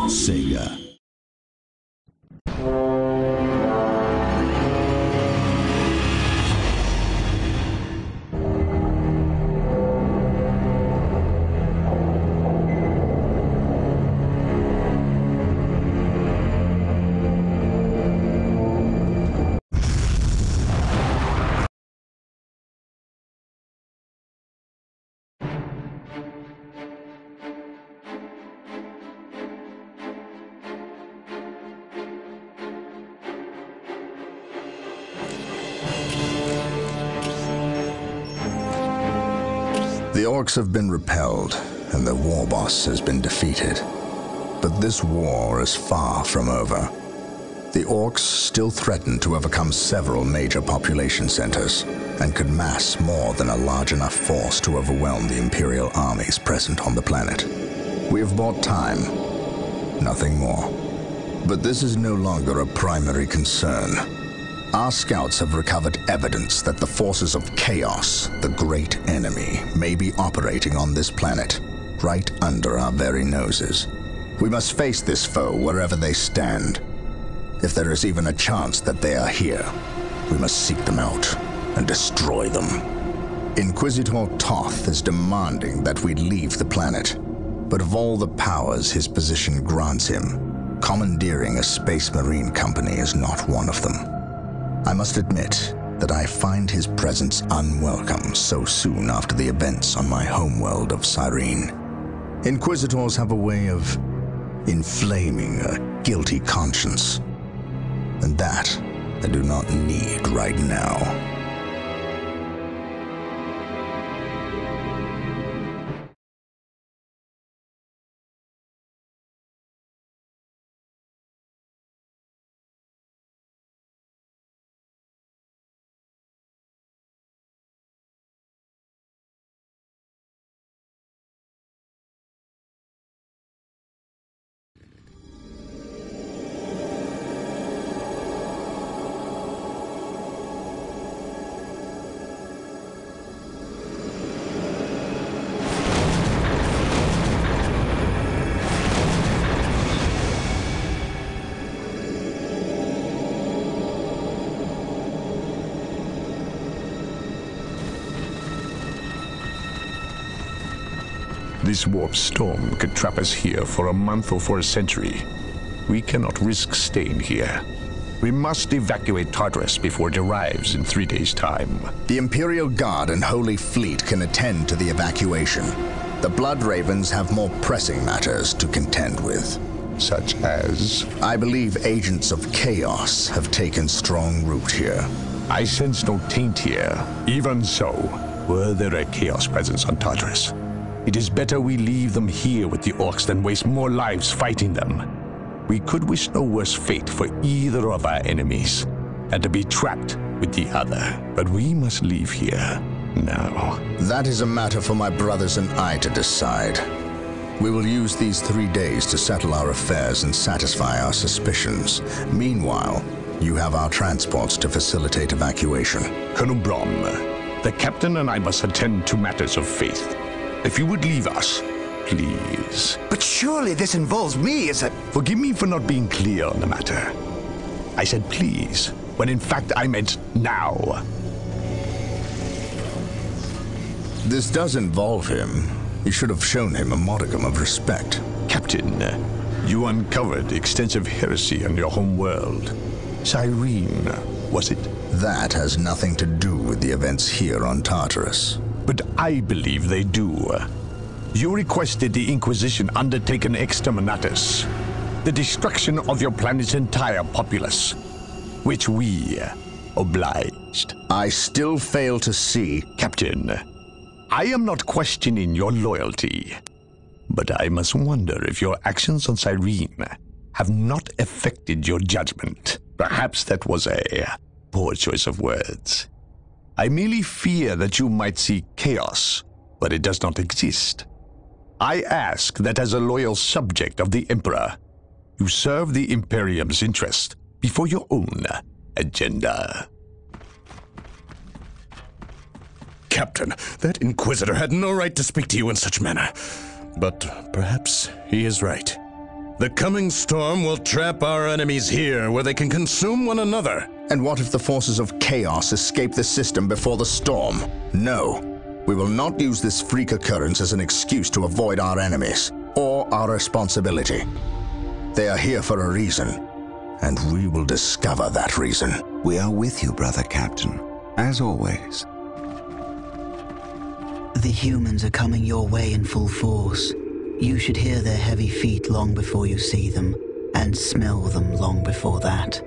Sega. The orcs have been repelled, and their war boss has been defeated. But this war is far from over. The orcs still threaten to overcome several major population centers, and could mass more than a large enough force to overwhelm the Imperial armies present on the planet. We have bought time, nothing more. But this is no longer a primary concern. Our scouts have recovered evidence that the forces of chaos, the great enemy, may be operating on this planet, right under our very noses. We must face this foe wherever they stand. If there is even a chance that they are here, we must seek them out and destroy them. Inquisitor Toth is demanding that we leave the planet, but of all the powers his position grants him, commandeering a space marine company is not one of them. I must admit that I find his presence unwelcome so soon after the events on my homeworld of Cyrene. Inquisitors have a way of inflaming a guilty conscience, and that I do not need right now. This warp storm could trap us here for a month or for a century. We cannot risk staying here. We must evacuate Tartarus before it arrives in 3 days' time. The Imperial Guard and Holy Fleet can attend to the evacuation. The Blood Ravens have more pressing matters to contend with. Such as? I believe agents of chaos have taken strong root here. I sense no taint here. Even so, were there a chaos presence on Tartarus, it is better we leave them here with the orcs than waste more lives fighting them. We could wish no worse fate for either of our enemies, and to be trapped with the other. But we must leave here now. That is a matter for my brothers and I to decide. We will use these 3 days to settle our affairs and satisfy our suspicions. Meanwhile, you have our transports to facilitate evacuation. Colonel Brom, the captain and I must attend to matters of faith. If you would leave us, please. But surely this involves me as a... Forgive me for not being clear on the matter. I said please, when in fact I meant now. This does involve him. You should have shown him a modicum of respect. Captain, you uncovered extensive heresy on your home world. Cyrene, was it? That has nothing to do with the events here on Tartarus. But I believe they do. You requested the Inquisition undertake an exterminatus, the destruction of your planet's entire populace, which we obliged. I still fail to see... Captain, I am not questioning your loyalty, but I must wonder if your actions on Cyrene have not affected your judgment. Perhaps that was a poor choice of words. I merely fear that you might see chaos, but it does not exist. I ask that as a loyal subject of the Emperor, you serve the Imperium's interest before your own agenda. Captain, that Inquisitor had no right to speak to you in such manner. But perhaps he is right. The coming storm will trap our enemies here, where they can consume one another. And what if the forces of chaos escape the system before the storm? No. We will not use this freak occurrence as an excuse to avoid our enemies, or our responsibility. They are here for a reason, and we will discover that reason. We are with you, brother Captain, as always. The humans are coming your way in full force. You should hear their heavy feet long before you see them, and smell them long before that.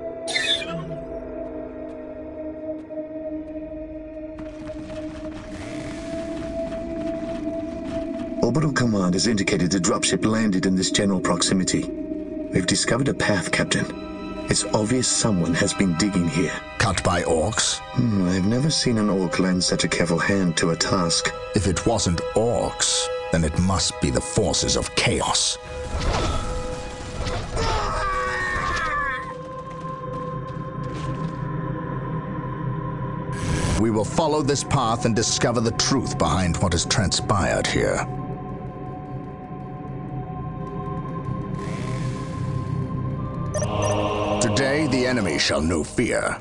Orbital Command has indicated the dropship landed in this general proximity. We've discovered a path, Captain. It's obvious someone has been digging here. Cut by orcs? I've never seen an orc lend such a careful hand to a task. If it wasn't orcs, then it must be the forces of chaos. We will follow this path and discover the truth behind what has transpired here. Today, the enemy shall know fear.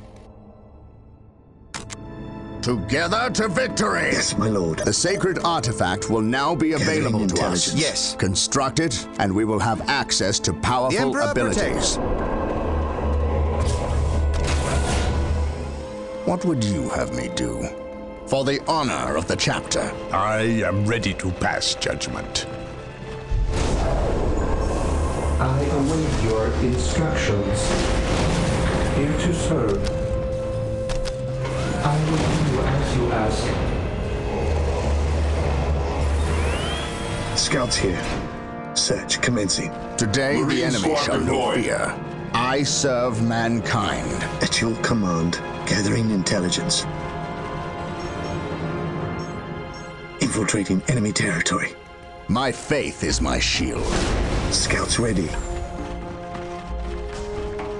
Together to victory! Yes, my lord. The sacred artifact will now be available to us. Yes. Construct it, and we will have access to powerful abilities. What would you have me do? For the honor of the chapter. I am ready to pass judgment. I await your instructions. Here to serve. I will do as you ask. Scouts here. Search commencing. Today the enemy shall know fear. I serve mankind. At your command, gathering intelligence. Infiltrating enemy territory. My faith is my shield. Scouts ready.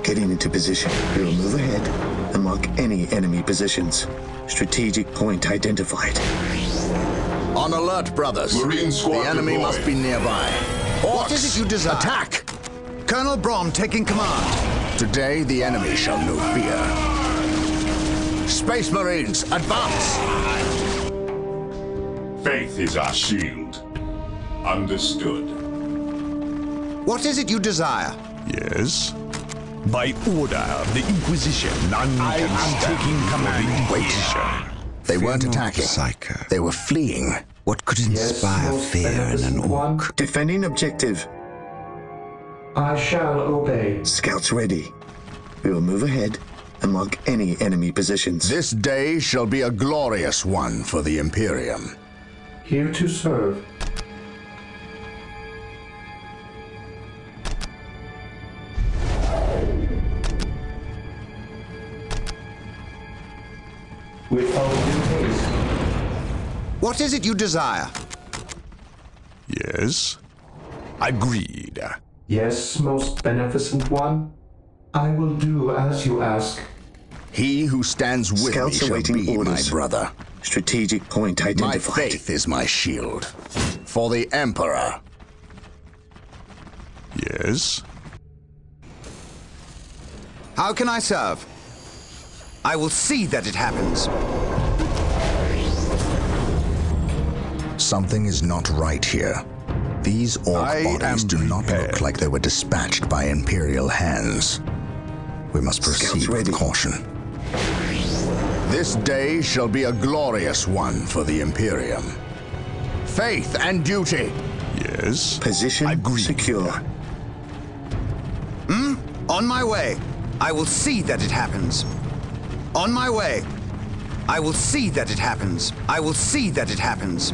Getting into position. We will move ahead and mark any enemy positions. Strategic point identified. On alert, brothers. The enemy must be nearby. Orcs, What is it you desire? Attack! Colonel Brom taking command. Today the enemy shall know fear. Space Marines, advance! Faith is our shield. Understood. What is it you desire? Yes? By order of the Inquisition, none can stand taking command. for the Inquisition. They weren't Fear not, attacking. Psycho. They were fleeing. What could inspire most fear in an beneficent one, orc? Defending objective. I shall obey. Scouts ready. We will move ahead and mark any enemy positions. This day shall be a glorious one for the Imperium. Here to serve. With all due haste. What is it you desire? Yes? Agreed. Yes, most beneficent one. I will do as you ask. He who stands with Scouts me shall awaiting be orders. my brother. Strategic point My identified. faith is my shield. For the Emperor. Yes? How can I serve? I will see that it happens. Something is not right here. These orc I bodies am do not prepared. look like they were dispatched by Imperial hands. We must proceed with ready. caution. This day shall be a glorious one for the Imperium. Faith and duty. Yes? Position Agreed. secure. On my way. I will see that it happens. On my way. I will see that it happens. I will see that it happens.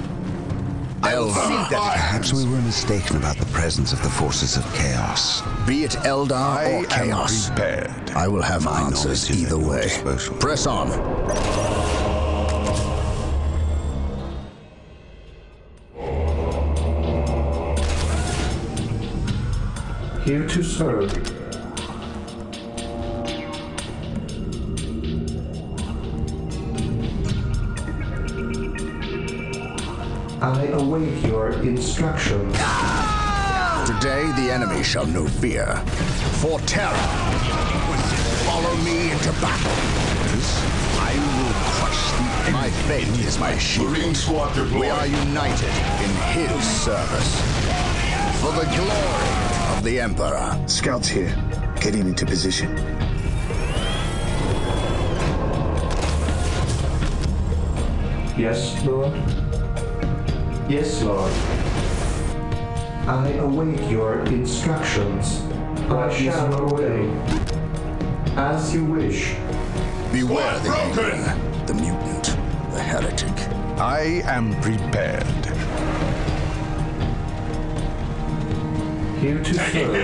I will see that it Perhaps happens. we were mistaken about the presence of the forces of chaos. Be it Eldar I or am Chaos. prepared. I will have My answers knowledge is either at your way. disposal. Press on. Here to serve. I await your instructions. Today the enemy shall know fear. For terror, follow me into battle. I will crush the enemy. My faith is my shield. Marine squad deployed. We are united in his service. For the glory of the Emperor. Scouts here, getting into position. Yes, Lord? Yes, Lord. I await your instructions. I shall obey. As you wish. Beware the Squad broken. alien, the mutant, the heretic. I am prepared. Here to serve.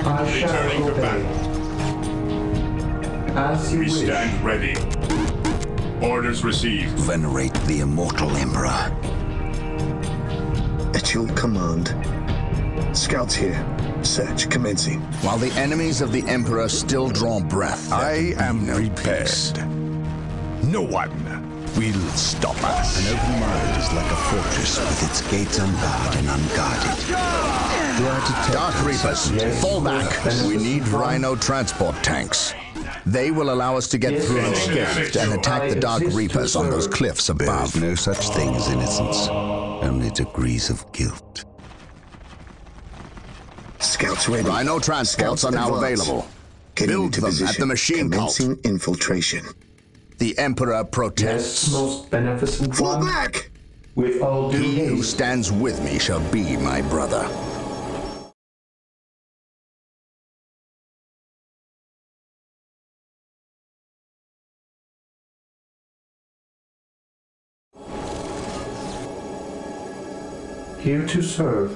I shall Returning to obey. As you We wish. stand ready. Orders received. Venerate the immortal Emperor. At your command. Scouts here. Search commencing. While the enemies of the Emperor still draw breath, I there can be am no prepared. peace. No one will stop us. An open mind is like a fortress with its gates unbarred and unguarded. There are detectives. Dark Reapers, Yes, fall back. yes. We need Rhino transport tanks. They will allow us to get Yes, through Lord. unscathed and attack the Dark I exist to Reapers on those serve. cliffs There above. is no such thing as innocence, only degrees of guilt. Scouts ready. Rhino transports are now advance. available. Getting Build into them position. at the machine cult. Commencing infiltration. The Emperor Yes, protects. most beneficent Fall one. back! With all due He who haste. stands with me shall be my brother. Here to serve.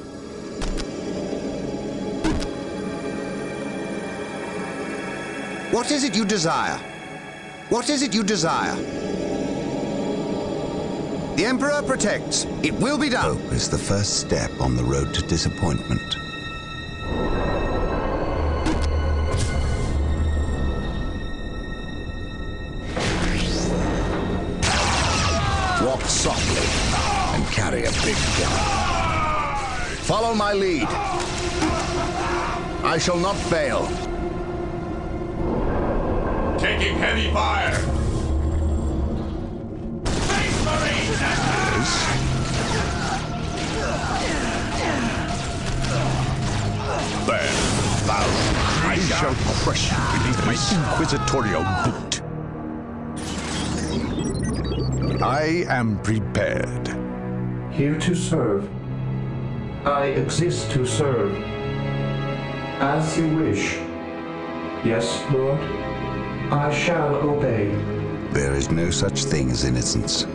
What is it you desire? What is it you desire? The Emperor protects. It will be done. Hope is the first step on the road to disappointment. Walk softly and carry a big gun. Follow my lead. I shall not fail. Taking heavy fire. Space Marines! There, thou, I shall crush you beneath my inquisitorial boot. I am prepared. Here to serve. I exist to serve. As you wish. Yes, Lord. I shall obey. There is no such thing as innocence,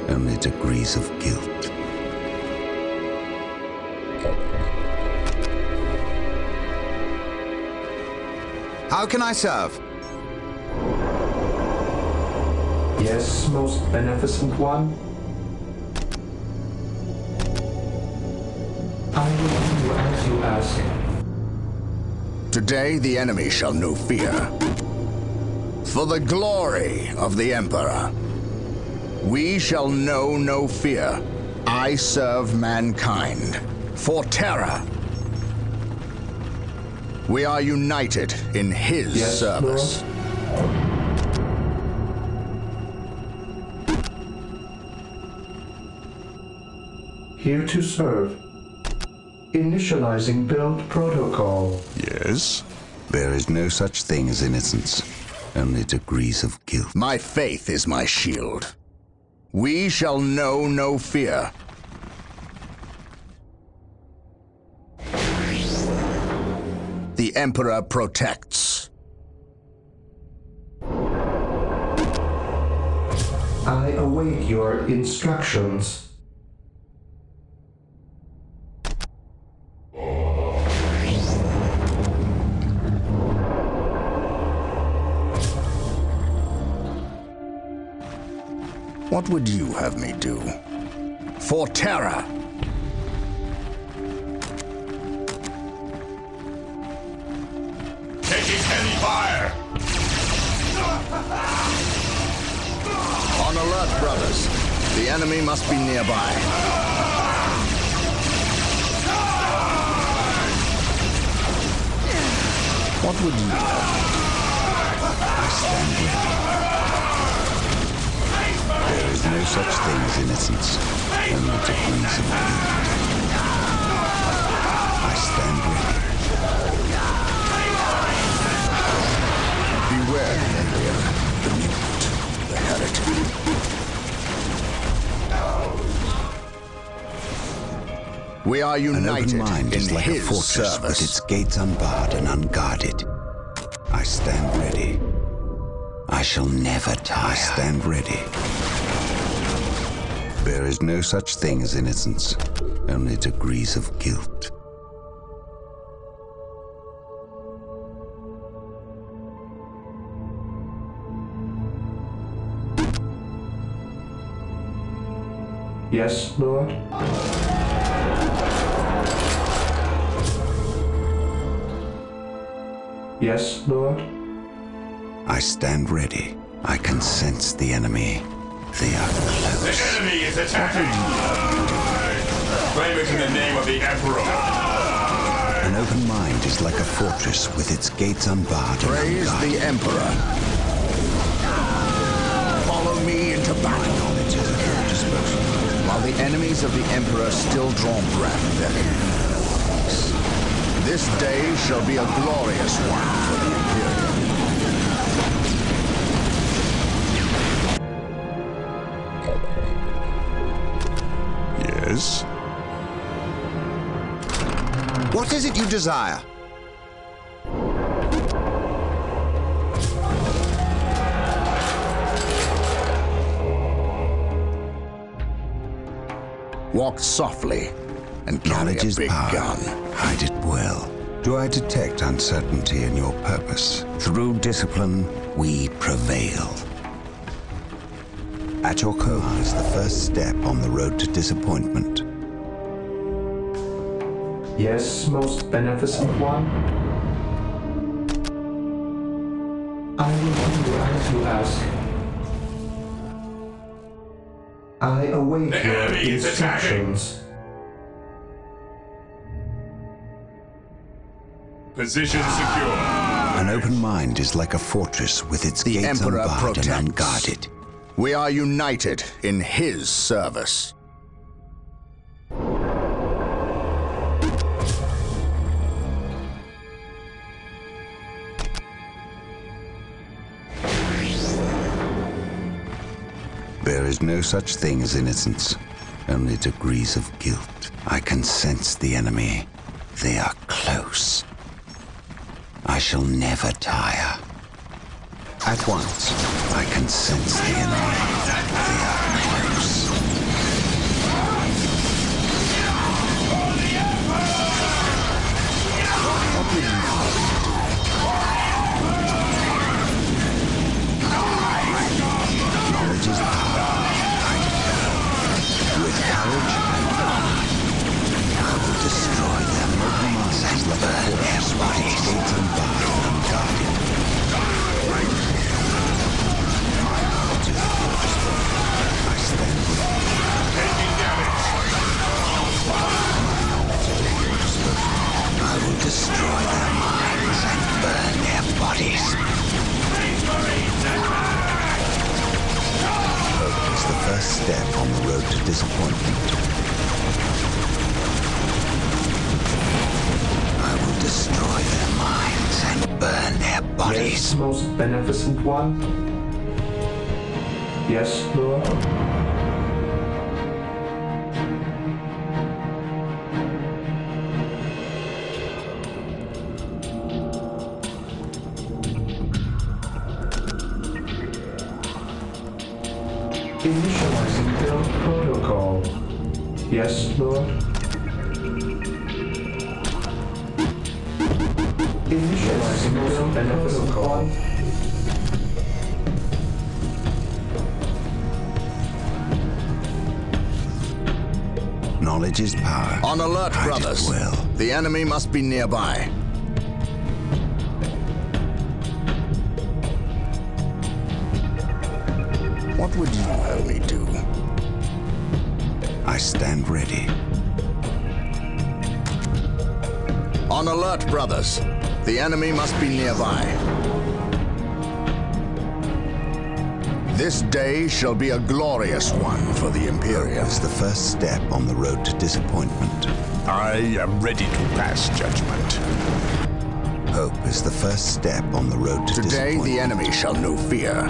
only degrees of guilt. How can I serve? Yes, most beneficent one. I will do as you ask. Today the enemy shall know fear. For the glory of the Emperor. We shall know no fear. I serve mankind. For terror. We are united in his Yes, service. Lord. Here to serve. Initializing build protocol. Yes? There is no such thing as innocence, only degrees of guilt. My faith is my shield. We shall know no fear. The Emperor protects. I await your instructions. What would you have me do? For terror. Taking heavy fire. On alert, brothers. The enemy must be nearby. What would you have? I stand ready. There is no such thing as innocence, only degrees of guilt. I stand ready. Beware, Henry, the mutant, the heretic. We are united An open mind in is like his a fortress service. with its gates unbarred and unguarded. I stand ready. I shall never tire. I stand ready. There is no such thing as innocence, only degrees of guilt. Yes, Lord? Yes, Lord? I stand ready. I can sense the enemy. They are close. The enemy is attacking! Claim it in the name of the Emperor! An open mind is like a fortress with its gates unbarred and Praise unguarded. the Emperor. Follow me into battle. Knowledge is at your disposal. While the enemies of the Emperor still draw breath, their peace. This day shall be a glorious one for the Imperium. Yes? What is it you desire? Walk softly and carry Knowledge a is big power. gun. Hide it well. Do I detect uncertainty in your purpose? Through discipline, we prevail. At your command is the first step on the road to disappointment. Yes, most beneficent one? I will do as you ask. I await The your enemy is attacking. instructions. Position secure. An open mind is like a fortress with its The gates Emperor unbarred and protects. unguarded. We are united in his service. There is no such thing as innocence, only degrees of guilt. I can sense the enemy. They are close. I shall never tire. At once, I can sense the enemy. They are close. What will you Knowledge is power. With courage and honor, I will destroy them. Open minds and burn their bodies. Gates unbarred and unguarded. I stand with you. Taking damage. I will destroy their minds and burn their bodies. Hope is the first step on the road to disappointment. I will destroy their minds and burn their bodies. Yes, most beneficent one? Yes, Lord? Initializing build protocol. Yes, Lord? Initializing build beneficent one. Knowledge is power. On alert, Hide it brothers. well. The enemy must be nearby. What would you have me do? I stand ready. On alert, brothers. The enemy must be nearby. This day shall be a glorious one for the Imperium. It's the first step on the road to disappointment. I am ready to pass judgment. Hope is the first step on the road to Today disappointment. the enemy shall know fear.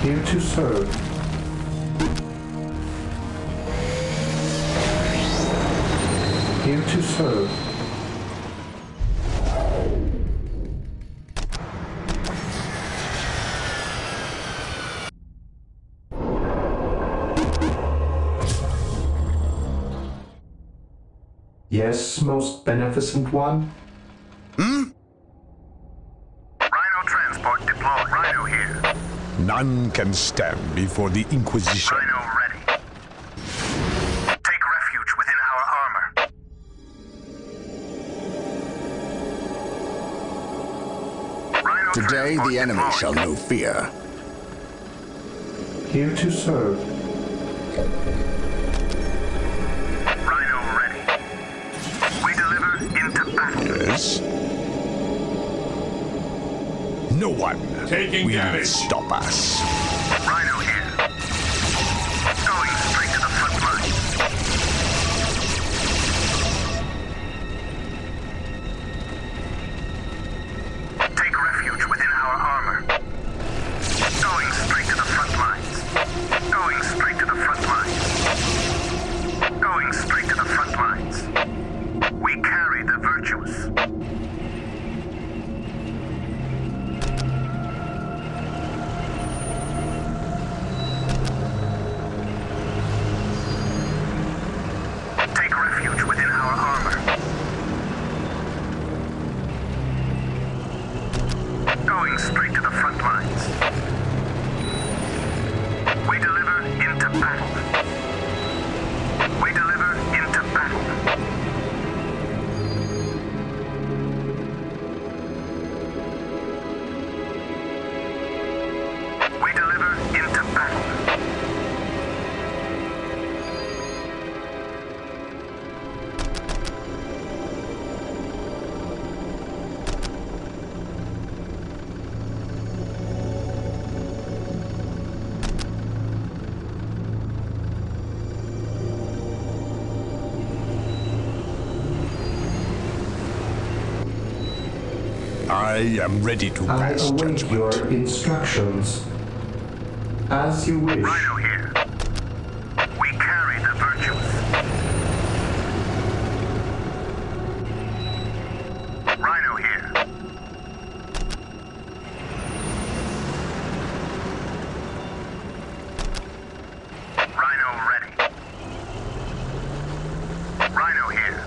Here to serve. Here to serve. Yes, most beneficent one. Rhino transport deployed. Rhino here. None can stand before the Inquisition. Rhino ready. Take refuge within our armor. Rhino Today transport the enemy deployed. shall know fear. Here to serve. Rhino ready. We deliver into battle. Yes? No one Taking will damage. stop us. Rhino here. Going straight to the front line. Take refuge within our armor. Going straight to the front lines. Going straight to the front lines. Going straight to the front lines. We carry the virtuous. Take refuge within our armor. Going straight to the front lines. We deliver into battle. We deliver into battle. We deliver into battle. I am ready to I pass await judgment. your instructions. As you wish. Rhino here. We carry the virtuous. Rhino here. Rhino ready. Rhino here.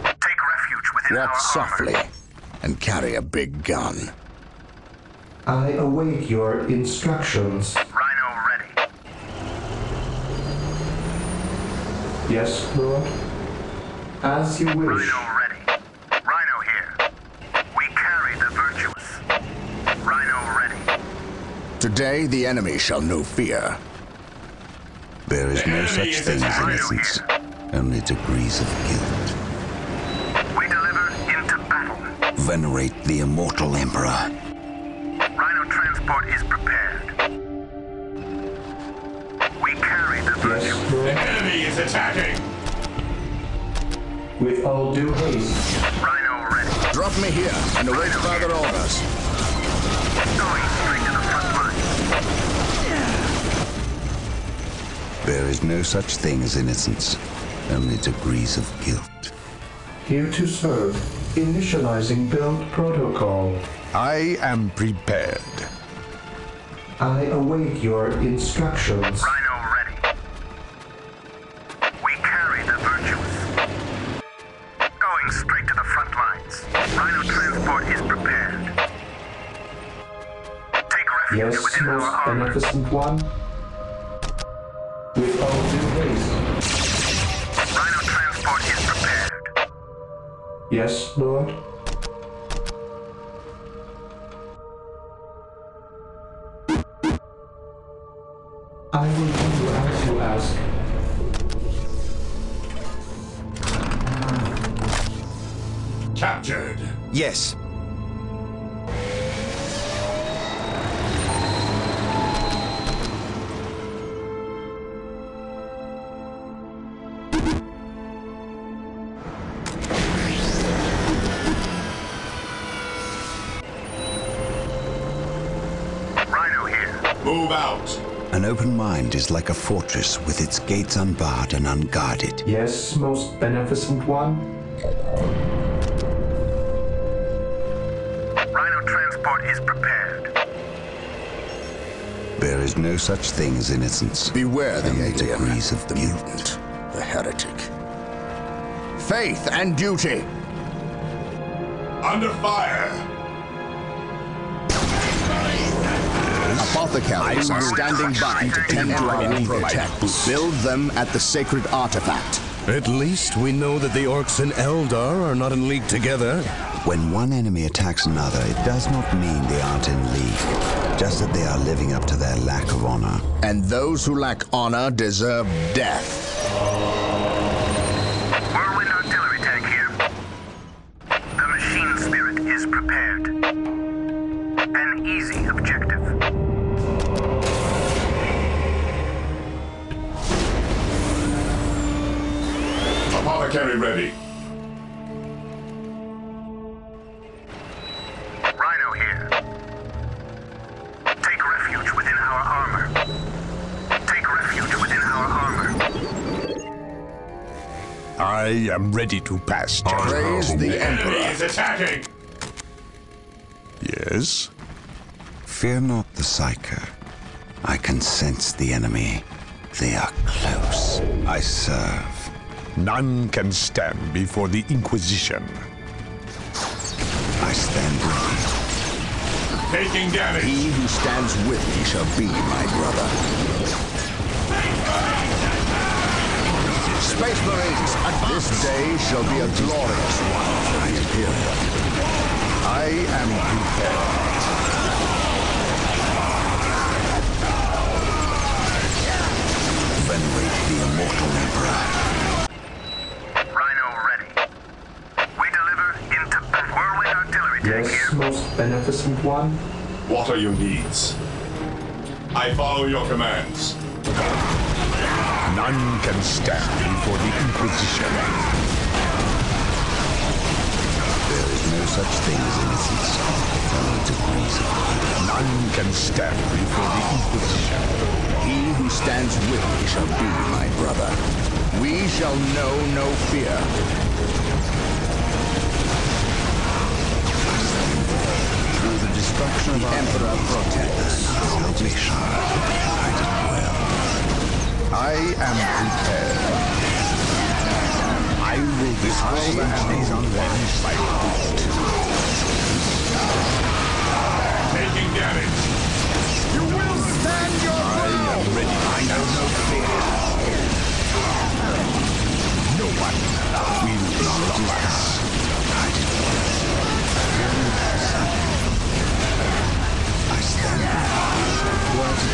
Take refuge within Walk our softly armor. and carry a big gun. I await your instructions. Rhino ready. Yes, Lord. As you wish. Rhino ready. Rhino here. We carry the virtuous. Rhino ready. Today the enemy shall know fear. There is no enemy such is thing as attacking. innocence, only degrees of guilt. We deliver into battle. Venerate the immortal Emperor. Rhino transport is prepared. We carry the Yes, virtuous. The Lord. enemy is attacking. With all due haste. Rhino ready. Drop me here and await further orders. Going straight to the front line. There is no such thing as innocence, only degrees of guilt. Here to serve. Initializing build protocol. I am prepared. I await your instructions. Rhino ready. We carry the virtuous. Going straight to the front lines. Rhino transport is prepared. Take refuge Yes, within our most armor. beneficent one. With all due haste. Rhino transport is prepared. Yes, Lord. I will do as you ask. Captured. Yes. Rhino here. Move out. An open mind is like a fortress with its gates unbarred and unguarded. Yes, most beneficent one. Rhino transport is prepared. There is no such thing as innocence. Beware the Only alien, degrees of the guilt. mutant, the heretic. Faith and duty. Under fire. Apothecaries are standing by to tend to our wounds. Build them at the sacred artifact. At least we know that the orcs and Eldar are not in league together. When one enemy attacks another, it does not mean they aren't in league, just that they are living up to their lack of honor. And those who lack honor deserve death. Whirlwind artillery tank here. The machine spirit is prepared. An easy objective. Apothecary ready. Rhino here. Take refuge within our armor. Take refuge within our armor. I am ready to pass judgment. Praise the Enemy Emperor. is attacking. Yes? Fear not the Psyker. I can sense the enemy. They are close. I serve. None can stand before the Inquisition. I stand ready. Taking damage. He who stands with me shall be my brother. Space Marines, this day shall be a glorious one for the Imperium. I am prepared. Venerate the immortal Emperor. Rhino ready. We deliver into battle. Whirlwind artillery tank Yes, here. most beneficent one. What are your needs? I follow your commands. None can stand before the Inquisition. There is no such thing as innocence. Only degrees of guilt. None can stand before the Inquisition. He who stands with me shall be my brother. We shall know no fear. Through the destruction of The our Emperor protects. salvation, guided well. I am prepared. I will destroy the enemies on one by foot. Taking damage. You will stand your ground. I am ready. I know no fear. No one will stop us. I stand ready.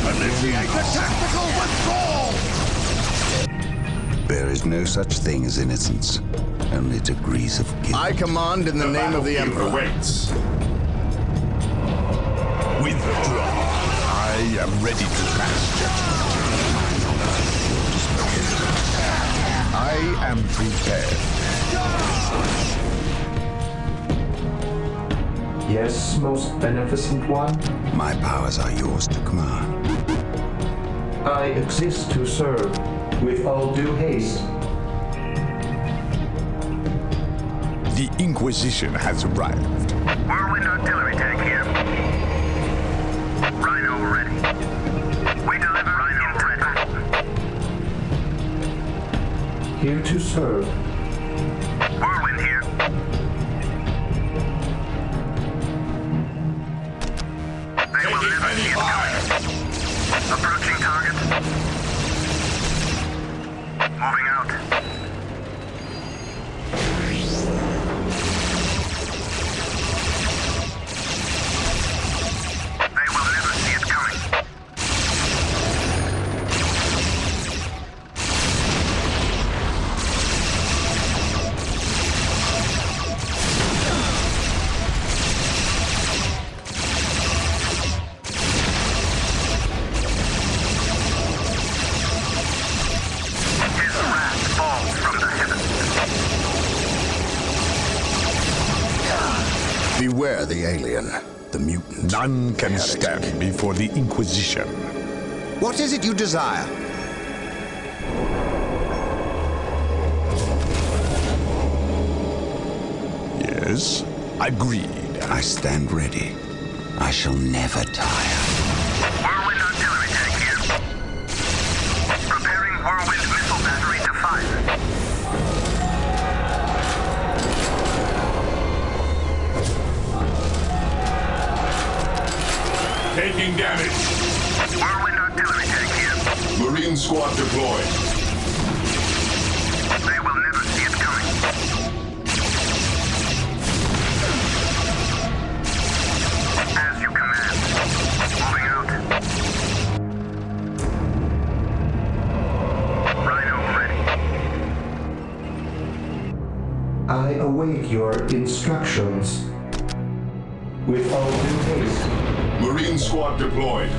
Well Initiate the tactical withdrawal! There is no such thing as innocence. Only degrees of guilt. I command in the name of the battlefield Emperor. awaits. Withdraw. I am ready to pass judgment. I am prepared. Yes, most beneficent one. My powers are yours to command. I exist to serve, with all due haste. The Inquisition has arrived. Whirlwind artillery tank here. Rhino ready. We deliver Rhino into battle. Here to serve. Whirlwind here. They will Taking never heavy see it fire. coming. Approaching target. Moving out. Beware the alien, the mutant. None can stand before the Inquisition. What is it you desire? Yes, agreed. I stand ready. I shall never tire. Whirlwind artillery tank here. Preparing whirlwind missile battery to fire. Taking damage. Whirlwind artillery tank here. Marine squad deployed. They will never see it coming. As you command. Moving out. Rhino ready. I await your instructions. With all due haste. Marine squad deployed.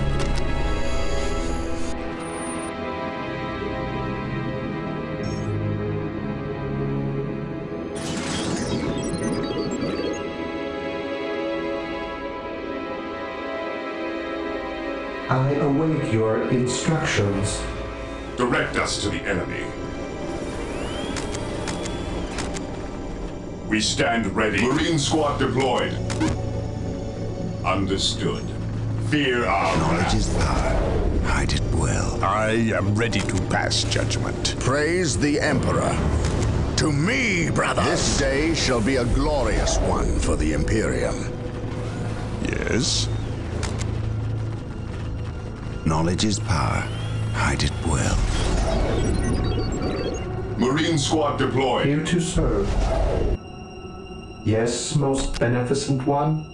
I await your instructions. Direct us to the enemy. We stand ready. Marine squad deployed. Understood. Fear our Knowledge wrath. is power. Hide it well. I am ready to pass judgment. Praise the Emperor. To me, brother. This day shall be a glorious one for the Imperium. Yes? Knowledge is power. Hide it well. Marine squad deployed. Here to serve. Yes, most beneficent one.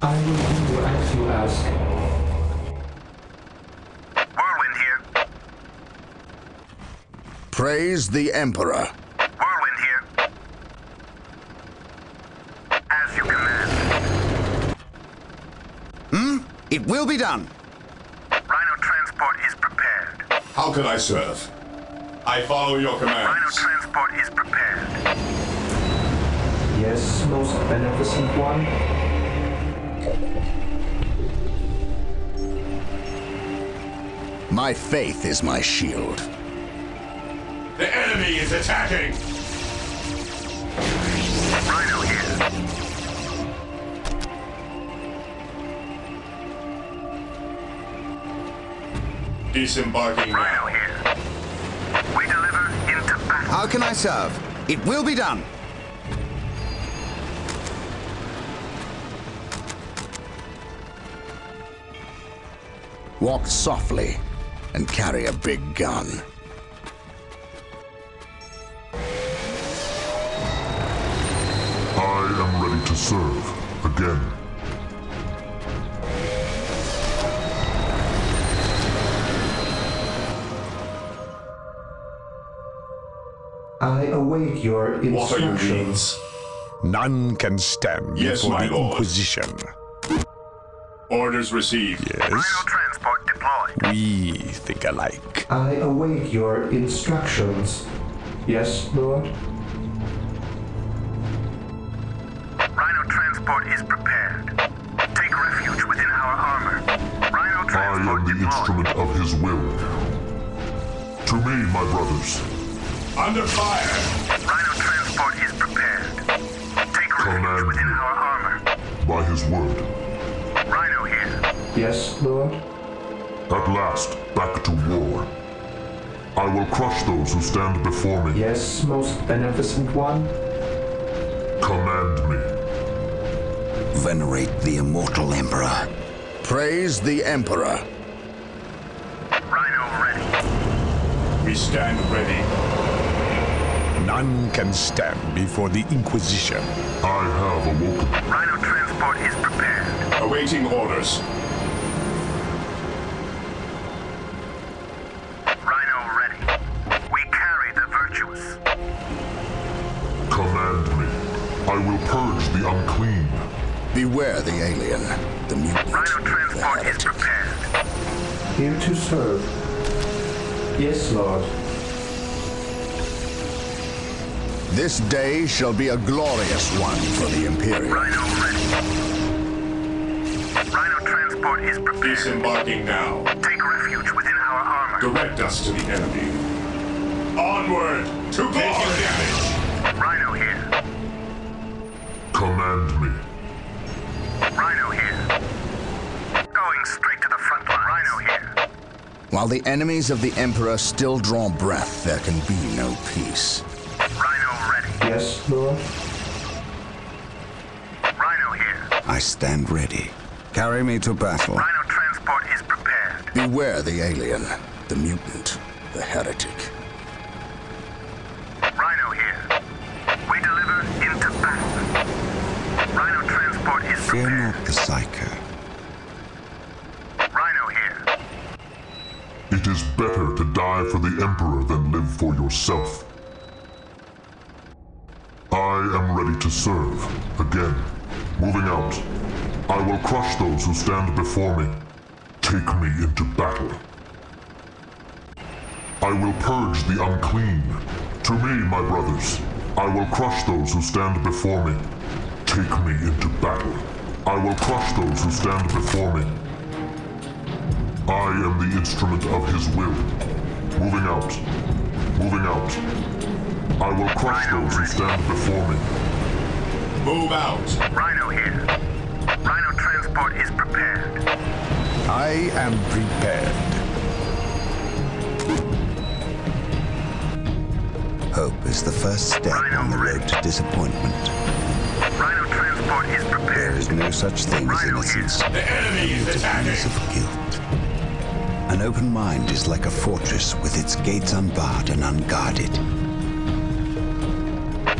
I will do as you ask. Whirlwind here. Praise the Emperor. Whirlwind here. As you command. It will be done. Rhino transport is prepared. How can I serve? I follow your Rhino commands. transport is prepared. Yes, most beneficent one. My faith is my shield. The enemy is attacking. Rhino here. Disembarking Rhino now. here. We deliver into battle. How can I serve? It will be done. Walk softly and carry a big gun. I am ready to serve again. I await your What are your instructions. needs? None can stand Yes, before my the lord. Inquisition. Orders received. Yes? Rhino transport deployed. We think alike. I await your instructions. Yes, Lord? Rhino transport is prepared. Take refuge within our armor. Rhino I am transport the deployed. instrument of his will. To me, my brothers, Under fire. Rhino transport is prepared. Take refuge Command. within our armor. by his word. Rhino here. Yes, Lord? At last, back to war. I will crush those who stand before me. Yes, most beneficent one? Command me. Venerate the immortal Emperor. Praise the Emperor. Rhino ready. We stand ready. None can stand before the Inquisition. I have awoken. Rhino transport is prepared. Awaiting orders. Rhino ready. We carry the virtuous. Command me. I will purge the unclean. Beware the alien, the mutant, Rhino transport the is heretic. prepared. Here to serve. Yes, Lord. This day shall be a glorious one for the Imperium. Rhino ready. Rhino transport is prepared. Disembarking now. Take refuge within our armor. Direct us to the enemy. Onward to glory! Damage! Rhino here. Command me. Rhino here. Going straight to the front line. Rhino here. While the enemies of the Emperor still draw breath, there can be no peace. Rhino ready. Yes, Lord. Rhino here. I stand ready. Carry me to battle. Rhino transport is prepared. Beware the alien, the mutant, the heretic. Rhino here. We deliver into battle. Rhino transport is Fear prepared. not the Psycho. Rhino here. It is better to die for the Emperor than live for yourself. I am ready to serve. Again, moving out. I will crush those who stand before me. Take me into battle. I will purge the unclean. To me, my brothers, I will crush those who stand before me. Take me into battle. I will crush those who stand before me. I am the instrument of his will. Moving out. Moving out. I will crush those who stand before me. Move out! Rhino here. Rhino transport is prepared. I am prepared. Hope is the first step on the road to disappointment. Rhino transport is There prepared. is no such thing as innocence. The enemy is attacking! Degrees of guilt. An open mind is like a fortress with its gates unbarred and unguarded.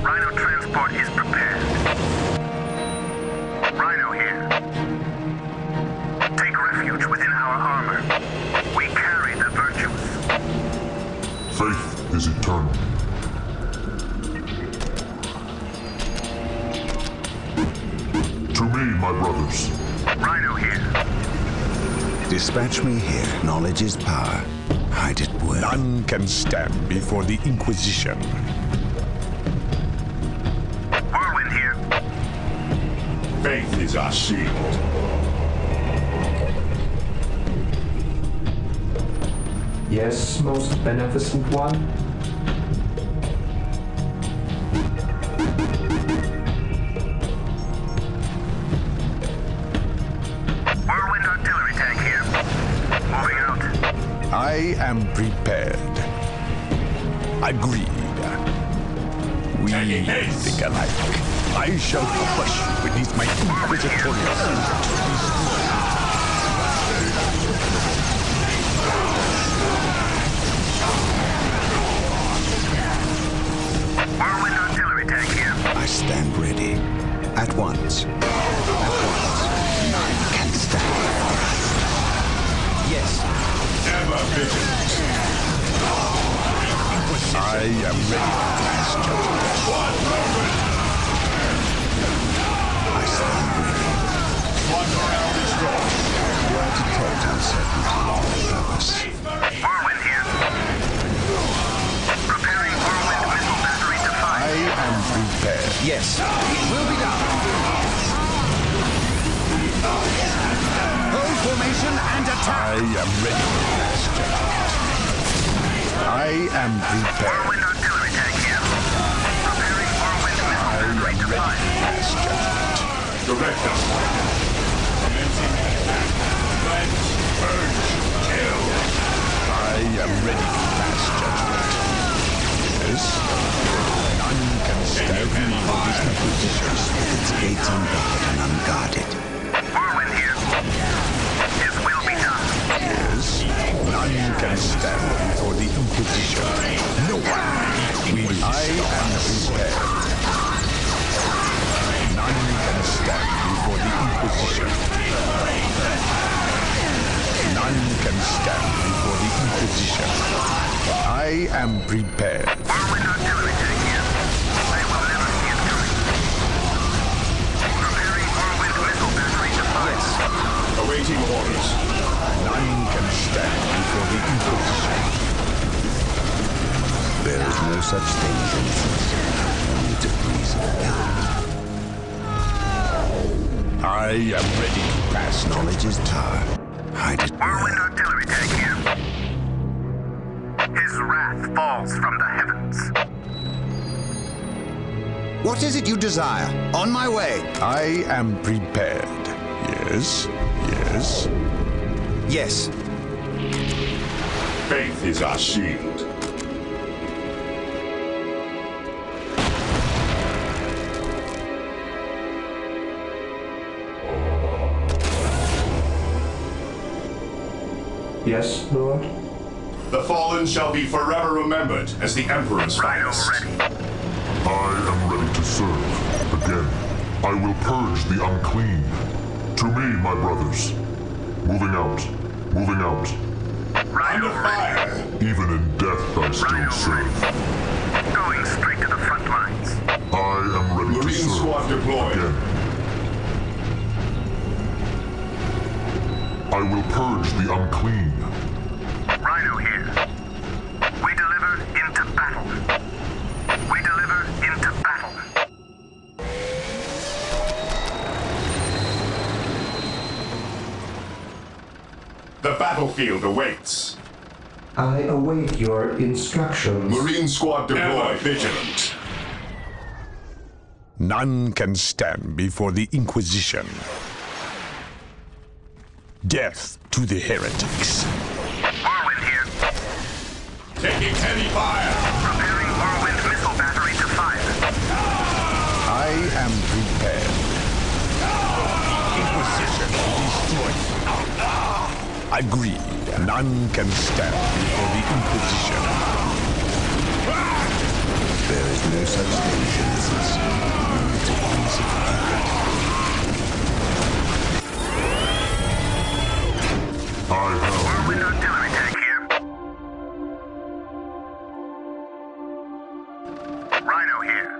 Rhino transport is prepared. Rhino here. Take refuge within our armor. We carry the virtues. Faith is eternal. To me, my brothers. Rhino here. Dispatch me here. Knowledge is power. Hide it well. None can stand before the Inquisition. Whirlwind here. Faith is our shield. Yes, most beneficent one. Whirlwind artillery tank here. Moving out. I am prepared. Agreed. We Taking haste. think alike. I shall crush you beneath my inquisitorial hand. Whirlwind artillery tank here. I stand ready. At once. At once. None can stand before us. Yes. Ever vigilant. I am ready to pass judgment. I stand ready. One shall destroy. Where to detect uncertainty of purpose. Whirlwind here. Preparing whirlwind missile battery to I fire. am prepared. Yes. It will be done. Hold formation and attack. I am ready to pass judgment. I am prepared. Whirlwind artillery tank here. Preparing whirlwind missile I am battery to ready fire. to pass judgment. Direct us. Commencing attack. Cleanse, purge, kill. I am ready to pass judgment. Yes. None can stand before this Inquisition. With its gates unbarred and unguarded. Whirlwind here. His will be done. Yes. None can stand before the Inquisition. No one. I am prepared. None can stand before the Inquisition. None can stand before the Inquisition. I am prepared. Whirlwind artillery tank here. They will never see it coming. Preparing whirlwind missile such thing as innocence, only degrees of guilt. I am ready to pass. Knowledge is power. Hide it well. Whirlwind artillery tank here. His wrath falls from the heavens. What is it you desire? On my way. I am prepared. Yes, yes. Yes. Faith is our shield. Yes, Lord? The fallen shall be forever remembered as the Emperor's finest. I am ready to serve. Again, I will purge the unclean. To me, my brothers. Moving out. Moving out. Under fire! Even in death, I still serve. Going straight to the front lines. I am ready to Marine serve. squad deployed. Again. I will purge the unclean. Rhino here. We deliver into battle. We deliver into battle. The battlefield awaits. I await your instructions. Marine squad deployed. Vigilant. None can stand before the Inquisition. Death to the heretics. Whirlwind here. Taking heavy fire. Preparing Whirlwind missile battery to fire. I am prepared. The Inquisition will destroy you. Agreed. None can stand before the Inquisition. There is no such thing as innocence, only degrees of guilt. I have Whirlwind artillery tank here. Rhino here.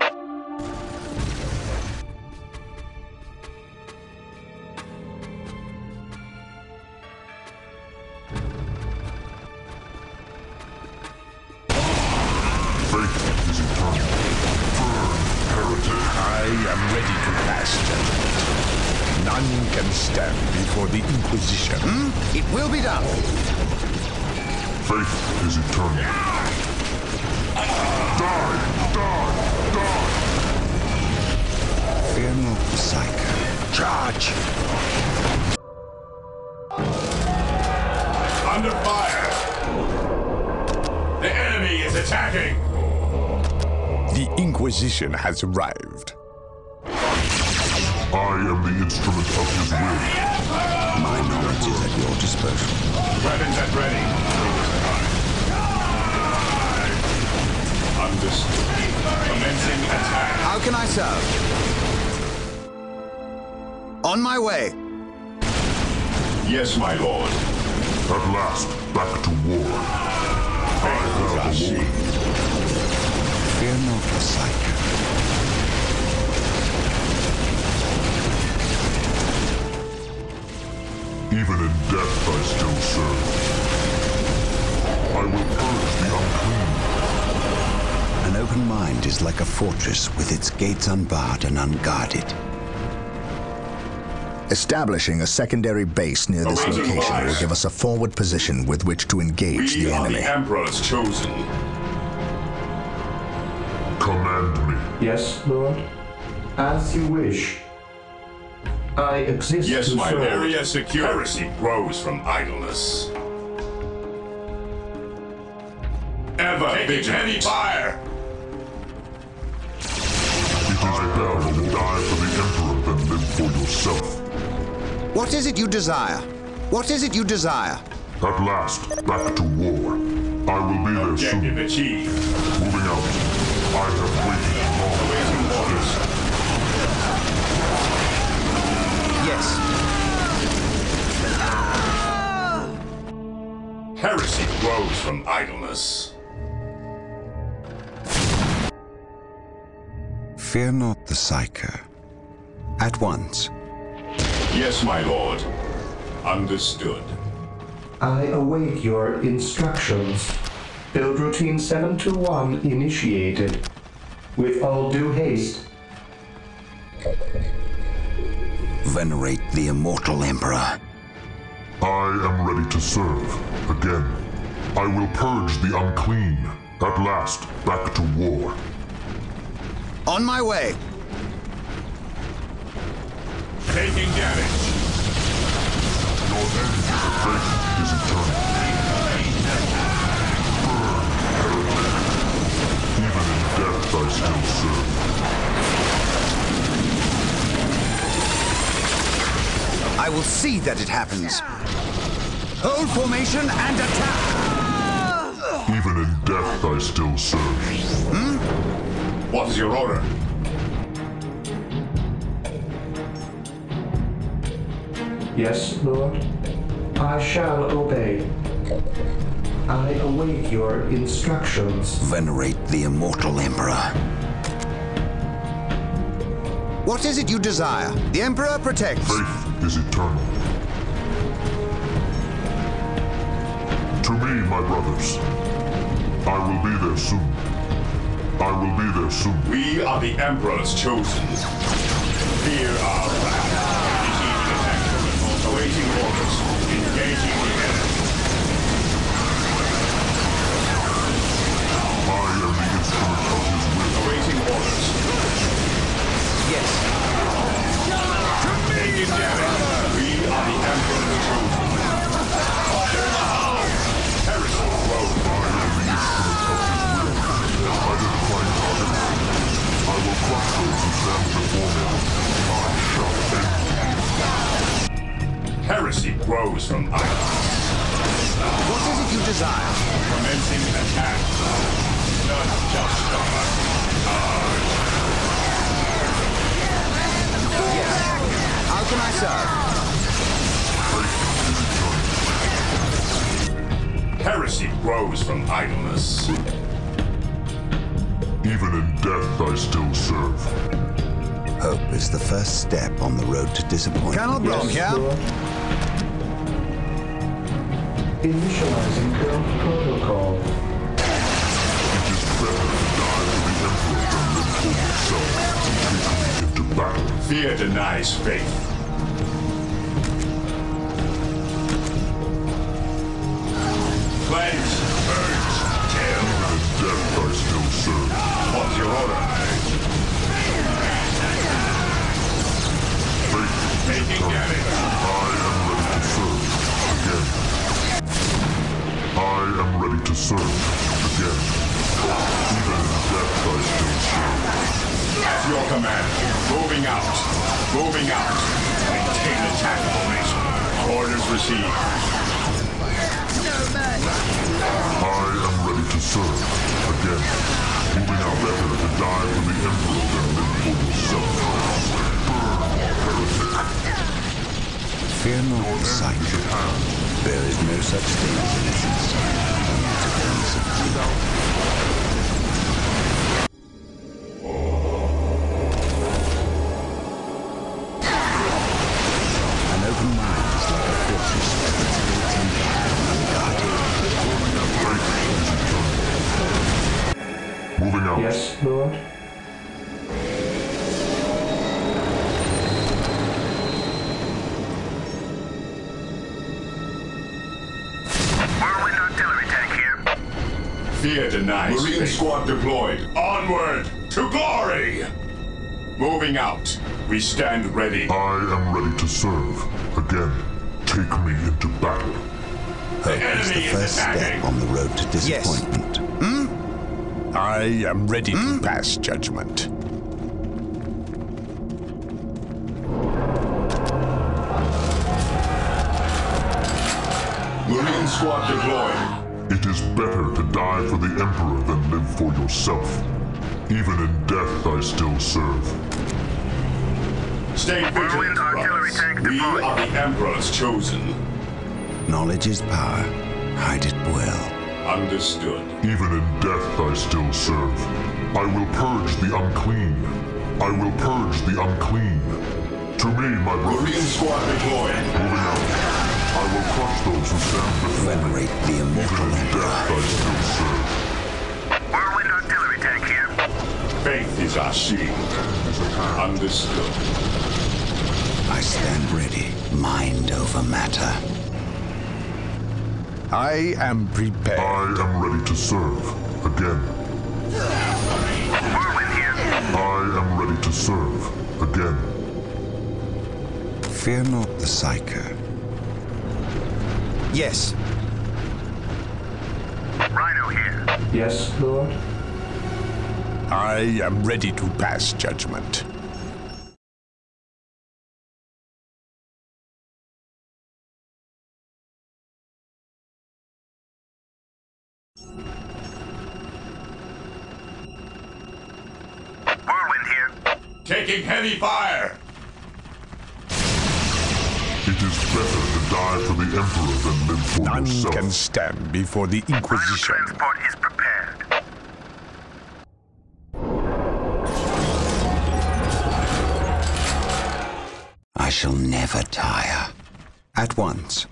faith is eternal. Burn, heretic. I am ready to pass judgment. None can stand before the Inquisition. It will be done. Faith is eternal. Die! Die! Die! Fear not the Psycho. Charge! Under fire! The enemy is attacking! The Inquisition has arrived. I am the instrument of his will. My knowledge is at your disposal. Weapons at ready. Understood. Commencing attack. How can I serve? On my way. Yes, my lord. At last, back to war. I have awoken. Fear not the Psycho. Even in death I still serve. I will purge the unclean. An open mind is like a fortress with its gates unbarred and unguarded. Establishing a secondary base near this Awaiting location will orders. give us a forward position with which to engage We the are enemy. the Emperor's chosen. Command me. Yes, Lord? As you wish. I exist Yes, to my serve. area secure. Heresy grows from idleness. Ever taking heavy fire! It is better to die for the Emperor than live for yourself. What is it you desire? What is it you desire? At last, back to war. I will be there soon. Objective achieved. Moving out. I have waited long. Awaiting orders. Yes. Heresy grows from idleness. Fear not the Psycho. At once. Yes, my lord. Understood. I await your instructions. Build routine 721 initiated. With all due haste. Venerate the immortal Emperor. I am ready to serve. Again. I will purge the unclean. At last, back to war. On my way. Taking damage. Your end to the faith is eternal. Burn, heretic. Even in death I still serve. I will see that it happens. Hold formation and attack! Even in death I still serve. What is your order? Yes, Lord. I shall obey. I await your instructions. Venerate the immortal Emperor. What is it you desire? The Emperor protects. Faith is eternal. To me, my brothers. I will be there soon. I will be there soon. We are the Emperor's chosen. Fear our wrath. Receiving attack protocols. Awaiting orders. Engaging the enemy. I am the instrument of his will. Awaiting orders. Yes. Taking damage. We are the Emperor's chosen. Fire in the house! Heresy grows. I am the instrument of his will. Identifying targets. I will crush those who stand before me. I shall end. Heresy grows from idleness. What is it you desire? Commencing attack. None shall stop us. Yes. How can I serve? Heresy grows from idleness. Even in death I still serve. Hope is the first step on the road to disappointment. Colonel Brom here. Lord. Initializing current protocol. It is better to die for the Emperor than live for yourself. Take me into battle. Fear denies faith. Cleanse, purge, kill. Even in death I still serve. What's your order? Faith is Taking eternal. damage. I am ready to serve. Again. I am ready to serve. Again. Even in death I still serve. At your command. Moving out. Moving out. Maintain attack formation. Orders received. I am ready to serve. Again. Moving out. Better to die for the Emperor than live for yourself. Burn, heretic. Fear not the sight. There is no such thing as innocence. Only degrees of guilt. An open mind is like a fortress spiritually tempered and unguarded. Moving out. Yes, Lord. Whirlwind artillery tank here. Fear denies Marine faith. Squad deployed. Onward to glory. Moving out. We stand ready. I am ready to serve. Again. Take me into battle. Hope is the first step on the road to disappointment. I am ready to pass judgment. Marine Squad deployed. It is better to die for the Emperor than live for yourself. Even in death I still serve. Stay vigilant, brothers. We are the Emperor's chosen. Knowledge is power. Hide it well. Understood. Even in death I still serve. I will purge the unclean. I will purge the unclean. To me, my brothers. Marine Squad deployed. Moving out. I will crush those who stand before me. Venerate the Even immortal in emperor. death I still serve. Whirlwind artillery tank here. Faith is our shield. Understood. I stand ready. Mind over matter. I am prepared. I am ready to serve. Again. Whirlwind here. I am ready to serve. Again. Fear not the Psyker. Yes. Rhino here. Yes, Lord. I am ready to pass judgment. Whirlwind here. Taking heavy fire! It is better to die for the Emperor than live for None yourself. can stand before the Rhino Inquisition. transport is prepared. I shall never tire. At once.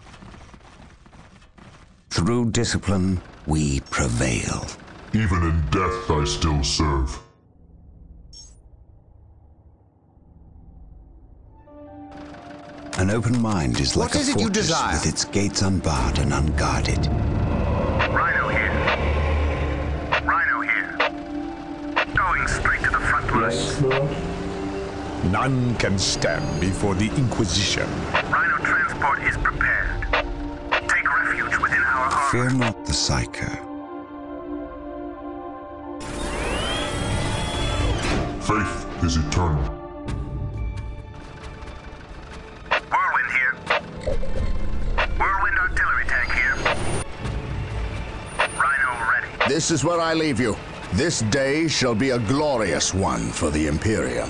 Through discipline, we prevail. Even in death I still serve. An open mind is like What a is it you fortress desire? with its gates unbarred and unguarded. Rhino here. Rhino here. Going straight to the front lines. Yes, Lord. None can stand before the Inquisition. Rhino transport is prepared. Take refuge within our armor. Fear not the Psyker. Faith is eternal. Whirlwind here. Whirlwind artillery tank here. Rhino ready. This is where I leave you. This day shall be a glorious one for the Imperium.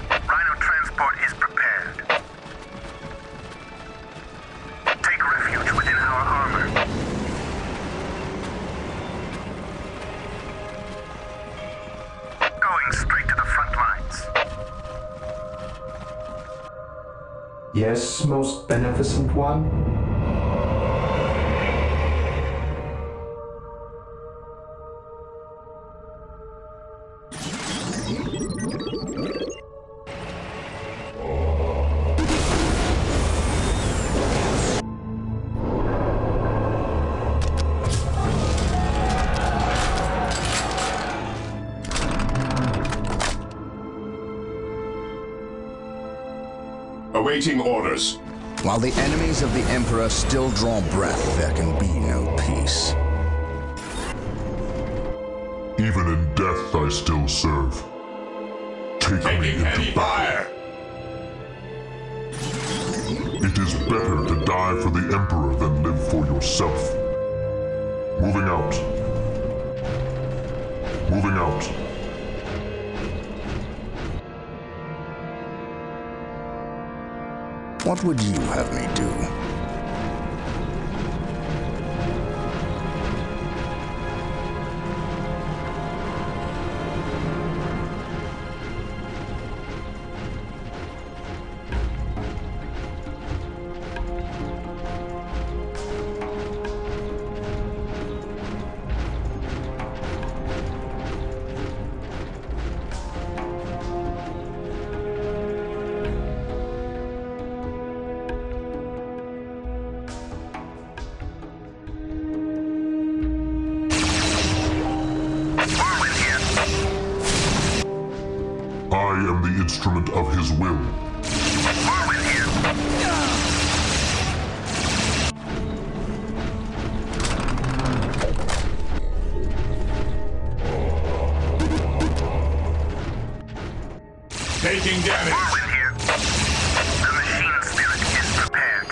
Rhino transport is prepared. Take refuge within our armor. Going straight to the front lines. Yes, most beneficent one. Awaiting orders. While the enemies of the Emperor still draw breath, there can be no peace. Even in death I still serve. Take me Taking into heavy battle. fire! It is better to die for the Emperor than live for yourself. Moving out. Moving out. What would you have me do? Whirlwind here. I am the instrument of his will. Whirlwind here. Taking damage! Whirlwind here. The machine spirit is prepared.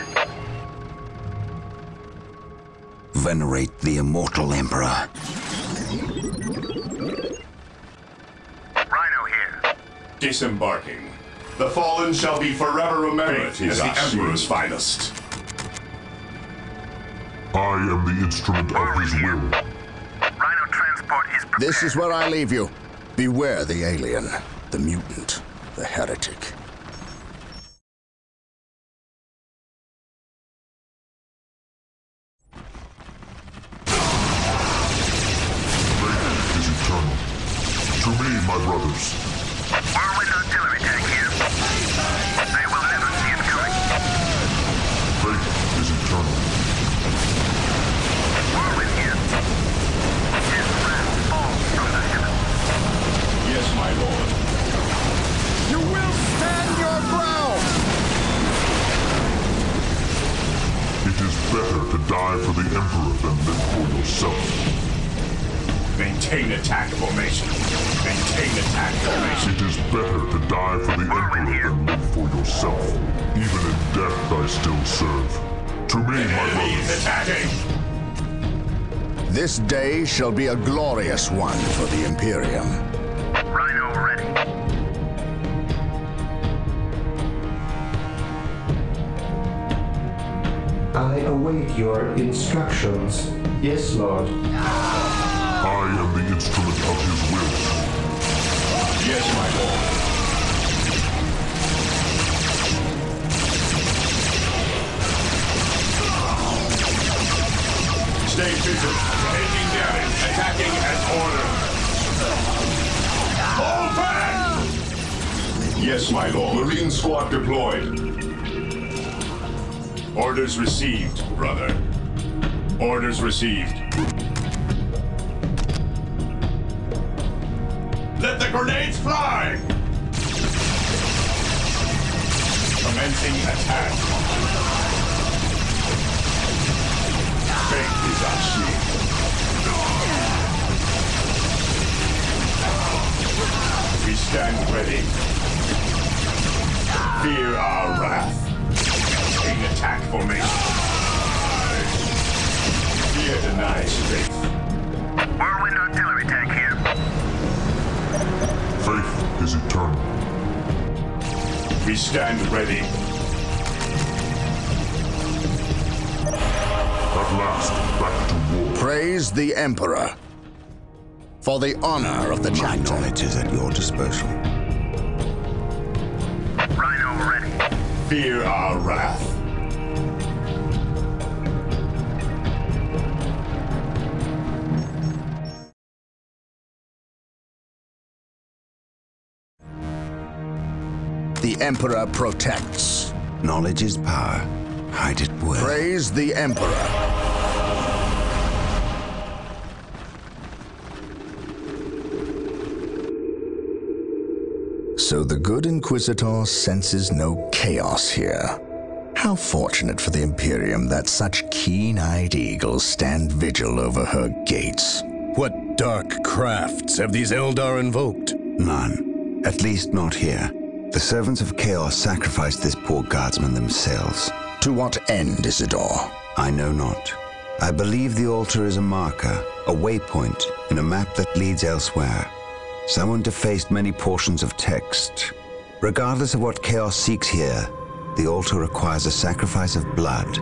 Venerate the immortal Emperor. Rhino here. Disembarking. The fallen shall be forever remembered Faith as is the our Emperor's shield. finest. I am the instrument of his will. Rhino transport is prepared. This is where I leave you. Beware the alien, the mutant, the heretic. brothers. Whirlwind artillery tank here. They will never see it coming. Faith is eternal. Whirlwind here. His wrath falls from the heavens. Yes, my lord. You will stand your ground! It is better to die for the Emperor than live for yourself. Maintain attack formation. Maintain attack formation. It is better to die for the Emperor than live for yourself. Even in death I still serve. To me, my Enemy is brothers. attacking. This day shall be a glorious one for the Imperium. Rhino ready. I await your instructions. Yes, Lord. I am the instrument of his will. Yes, my lord. Stay vigilant. Taking damage. Attacking as ordered. Fall back! Yes, my lord. Marine squad deployed. Orders received, brother. Orders received. Let the grenades fly! Commencing attack. Faith is our shield. We stand ready. Fear our wrath. Maintain attack formation. Fear denies faith. Whirlwind artillery tank here. Faith is eternal. We stand ready. At last, back to war. Praise the Emperor for the honor of the My chapter. knowledge is at your disposal. Rhino ready. Fear our wrath. The Emperor protects. Knowledge is power. Hide it well. Praise the Emperor. So the good Inquisitor senses no chaos here. How fortunate for the Imperium that such keen-eyed eagles stand vigil over her gates. What dark crafts have these Eldar invoked? None. At least not here. The servants of Chaos sacrificed this poor guardsman themselves. To what end, Isidore? I know not. I believe the altar is a marker, a waypoint in a map that leads elsewhere. Someone defaced many portions of text. Regardless of what Chaos seeks here, the altar requires a sacrifice of blood,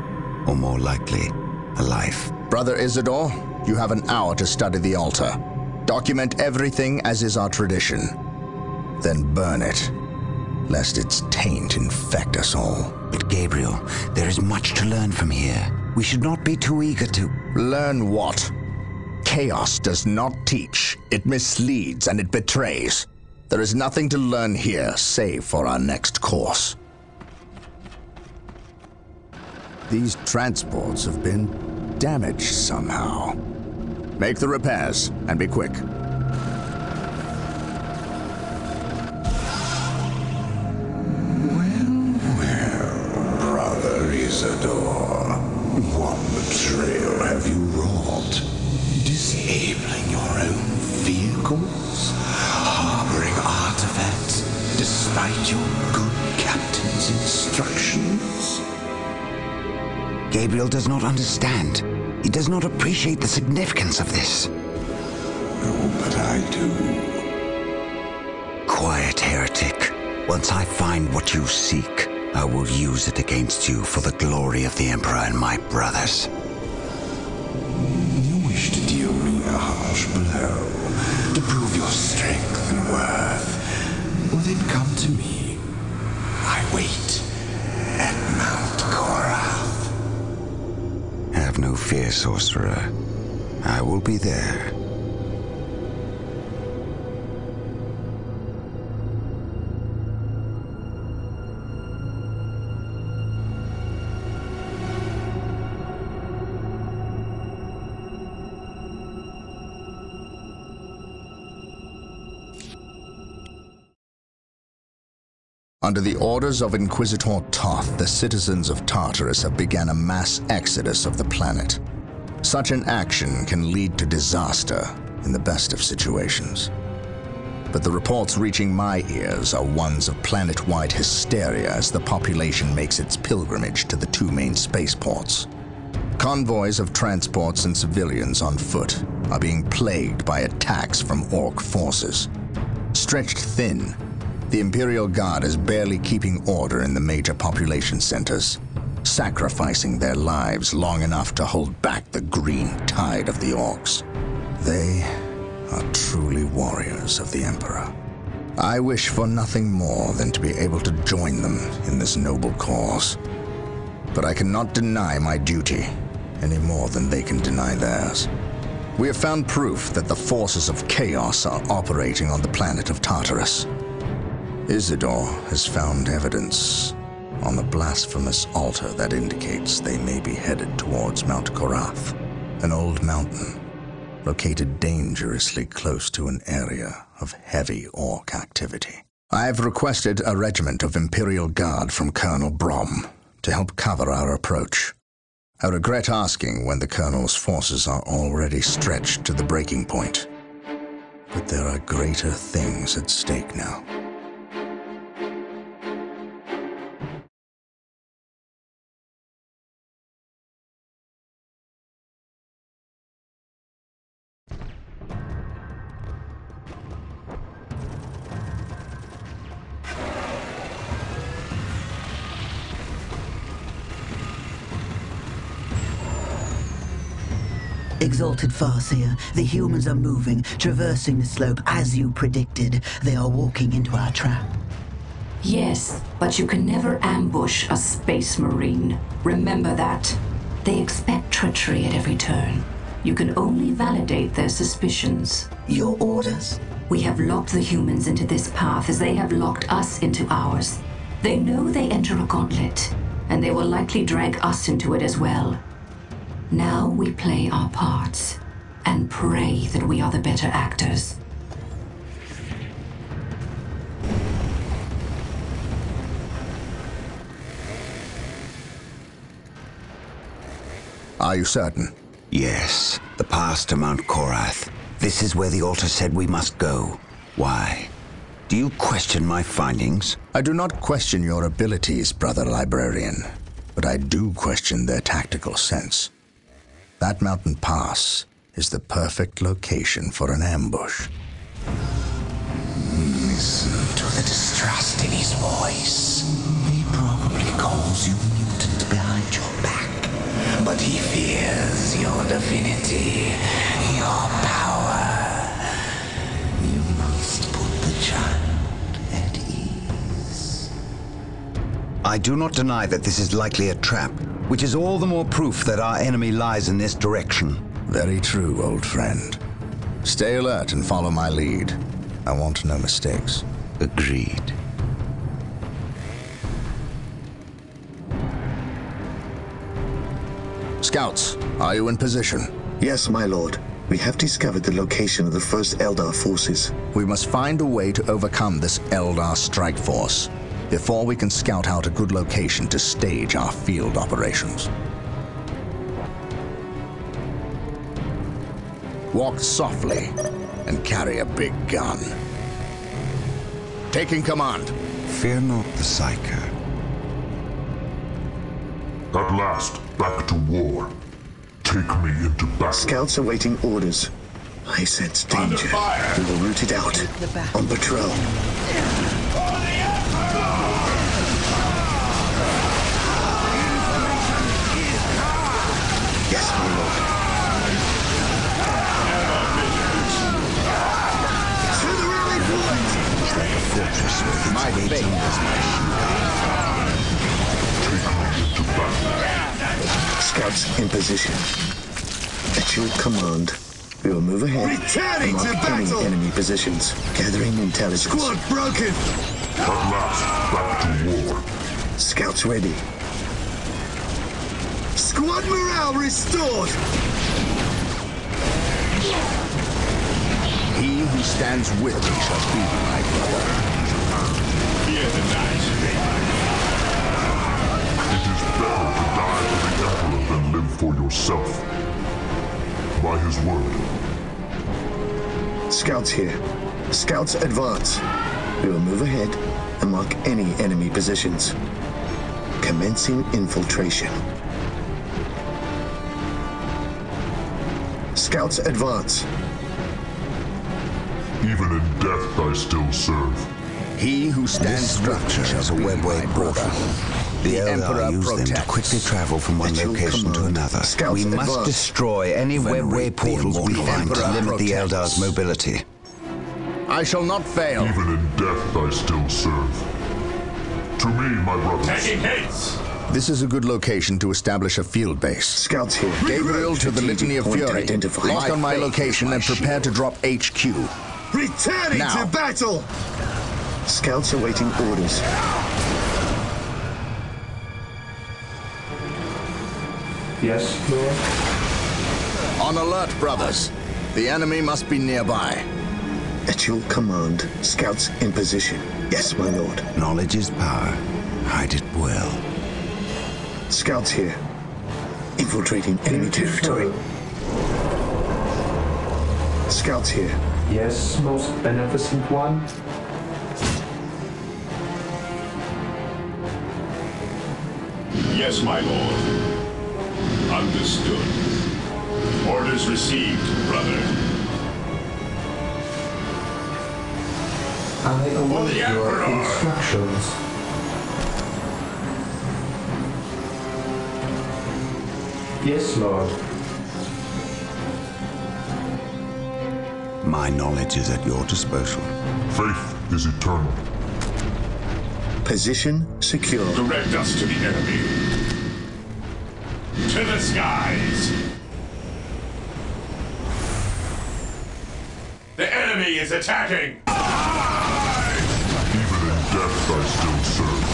or more likely, a life. Brother Isidore, you have an hour to study the altar. Document everything as is our tradition. Then burn it, lest its taint infect us all. But Gabriel, there is much to learn from here. We should not be too eager to... Learn what? Chaos does not teach. It misleads and it betrays. There is nothing to learn here, save for our next course. These transports have been damaged somehow. Make the repairs, and be quick. Brother Isidore, what betrayal have you wrought? Disabling your own vehicles? Harboring artifacts despite your good captain's instructions? Gabriel does not understand. He does not appreciate the significance of this. Oh, but I do. Quiet, heretic. Once I find what you seek, I will use it against you for the glory of the Emperor and my brothers. You wish to deal me a harsh blow, to prove your strength and worth. Well, then come to me. I wait at Mount Korath. Have no fear, sorcerer. I will be there. Under the orders of Inquisitor Toth, the citizens of Tartarus have begun a mass exodus of the planet. Such an action can lead to disaster in the best of situations. But the reports reaching my ears are ones of planet-wide hysteria as the population makes its pilgrimage to the two main spaceports. Convoys of transports and civilians on foot are being plagued by attacks from Orc forces. Stretched thin, the Imperial Guard is barely keeping order in the major population centers, sacrificing their lives long enough to hold back the green tide of the Orcs. They are truly warriors of the Emperor. I wish for nothing more than to be able to join them in this noble cause. But I cannot deny my duty any more than they can deny theirs. We have found proof that the forces of chaos are operating on the planet of Tartarus. Isidore has found evidence on the blasphemous altar that indicates they may be headed towards Mount Korath, an old mountain located dangerously close to an area of heavy Orc activity. I have requested a regiment of Imperial Guard from Colonel Brom to help cover our approach. I regret asking when the Colonel's forces are already stretched to the breaking point, but there are greater things at stake now. Exalted Farseer, the humans are moving, traversing the slope as you predicted. They are walking into our trap. Yes, but you can never ambush a space marine. Remember that. They expect treachery at every turn. You can only validate their suspicions. Your orders? We have locked the humans into this path as they have locked us into ours. They know they enter a gauntlet, and they will likely drag us into it as well. Now we play our parts and pray that we are the better actors. Are you certain? Yes, the path to Mount Korath. This is where the altar said we must go. Why? Do you question my findings? I do not question your abilities, brother librarian, but I do question their tactical sense. That mountain pass is the perfect location for an ambush. Listen to the distrust in his voice. He probably calls you mutant behind your back, but he fears your divinity, your power. You must put the child at ease. I do not deny that this is likely a trap, which is all the more proof that our enemy lies in this direction. Very true, old friend. Stay alert and follow my lead. I want no mistakes. Agreed. Scouts, are you in position? Yes, my lord. We have discovered the location of the first Eldar forces. We must find a way to overcome this Eldar strike force before we can scout out a good location to stage our field operations. Walk softly and carry a big gun. Taking command. Fear not the Psycho. At last, back to war. Take me into battle. Scouts awaiting orders. I sense danger. We will root it out. On patrol. Yes, my lord. To the rally point! It's like a fortress with its My gates fate and is my Scouts in position. At your command, we will move ahead and mark any enemy positions, gathering intelligence. Squad broken! At last, back to war. Scouts ready. Squad morale restored! He who stands with me shall be my brother. Fear the night. for yourself. By his word. Scouts here. Scouts advance. We will move ahead and mark any enemy positions. Commencing infiltration. Scouts advance. Even in death I still serve. He who stands structure is a webway border. The Emperor used them to quickly travel from one location to another. We must destroy any webway portals we find to limit the Eldar's mobility. I shall not fail. Even in death I still serve. To me, my brothers. Taking hits! This is a good location to establish a field base. Scouts here. Gabriel to the Litany of Fury. Lock on my location and prepare to drop HQ. Returning now. to battle! Scouts awaiting orders. Yes, Lord? On alert, brothers. The enemy must be nearby. At your command, scouts in position. Yes, my lord. Knowledge is power. Hide it well. Scouts here. Infiltrating enemy territory. Scouts here. Yes, most beneficent one. Yes, my lord. Understood. Orders received, brother. I await your Emperor. instructions. Yes, Lord. My knowledge is at your disposal. Faith is eternal. Position secure. Direct us to the enemy. To the skies! The enemy is attacking! Even in death I still serve.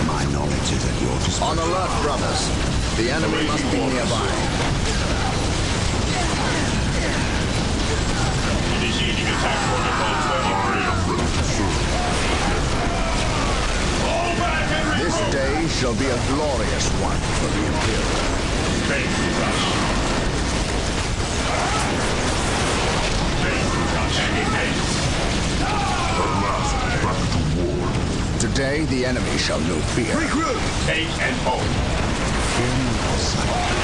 My knowledge is at your disposal. On alert, brothers. The enemy must be nearby. Initiating attack protocol 23. Fall back and This day shall be a glorious one for the Imperial. Phase rush. Phase rush. At last, back to war. Today, the enemy shall know fear. Regroup! Take and hold.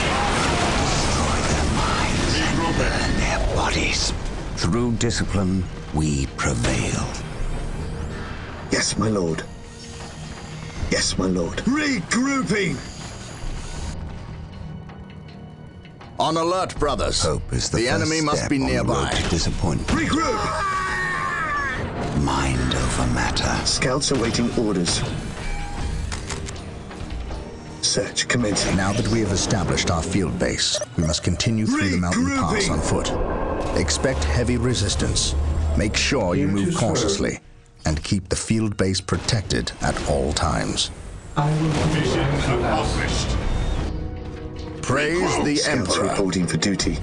Destroy their minds and burn their bodies. Through discipline, we prevail. Yes, my lord. Yes, my lord. Regrouping! On alert, brothers. Hope is the The first enemy must step be on the nearby. road to disappointment. Regroup! Mind over matter. Scouts awaiting orders. Search commencing. Now that we have established our field base, we must continue through the mountain pass on foot. Expect heavy resistance. Make sure you move cautiously and keep the field base protected at all times. I will do Mission as you ask. accomplished. Praise the Scouts Emperor. reporting for duty.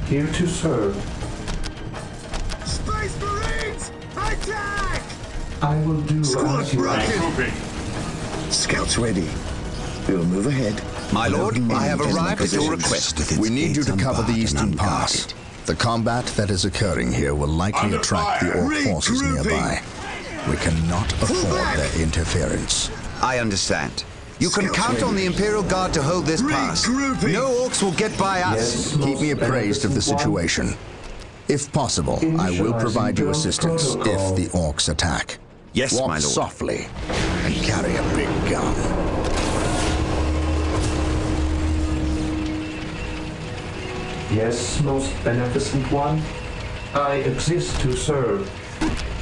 Here to serve. Space Marines, attack! I will do Squad as you ask. Regrouping. Scouts ready. We will move ahead. My lord, Loading I have enemies in arrived at your positions. request. With its We need you to gates cover the unbarred and eastern pass. unguarded. The combat that is occurring here will likely Under attract the fire. Orc forces Regrouping. nearby. We cannot afford back. their interference. I understand. You can Scouts count on ready. the Imperial Guard to hold this pass. Regrouping. No orcs will get by us. Yes, Keep me most appraised of the beneficent one. situation. If possible, I will provide you assistance if the Orcs attack. Yes, Walk my lord. softly and carry a big gun. Yes, most beneficent one. I exist to serve.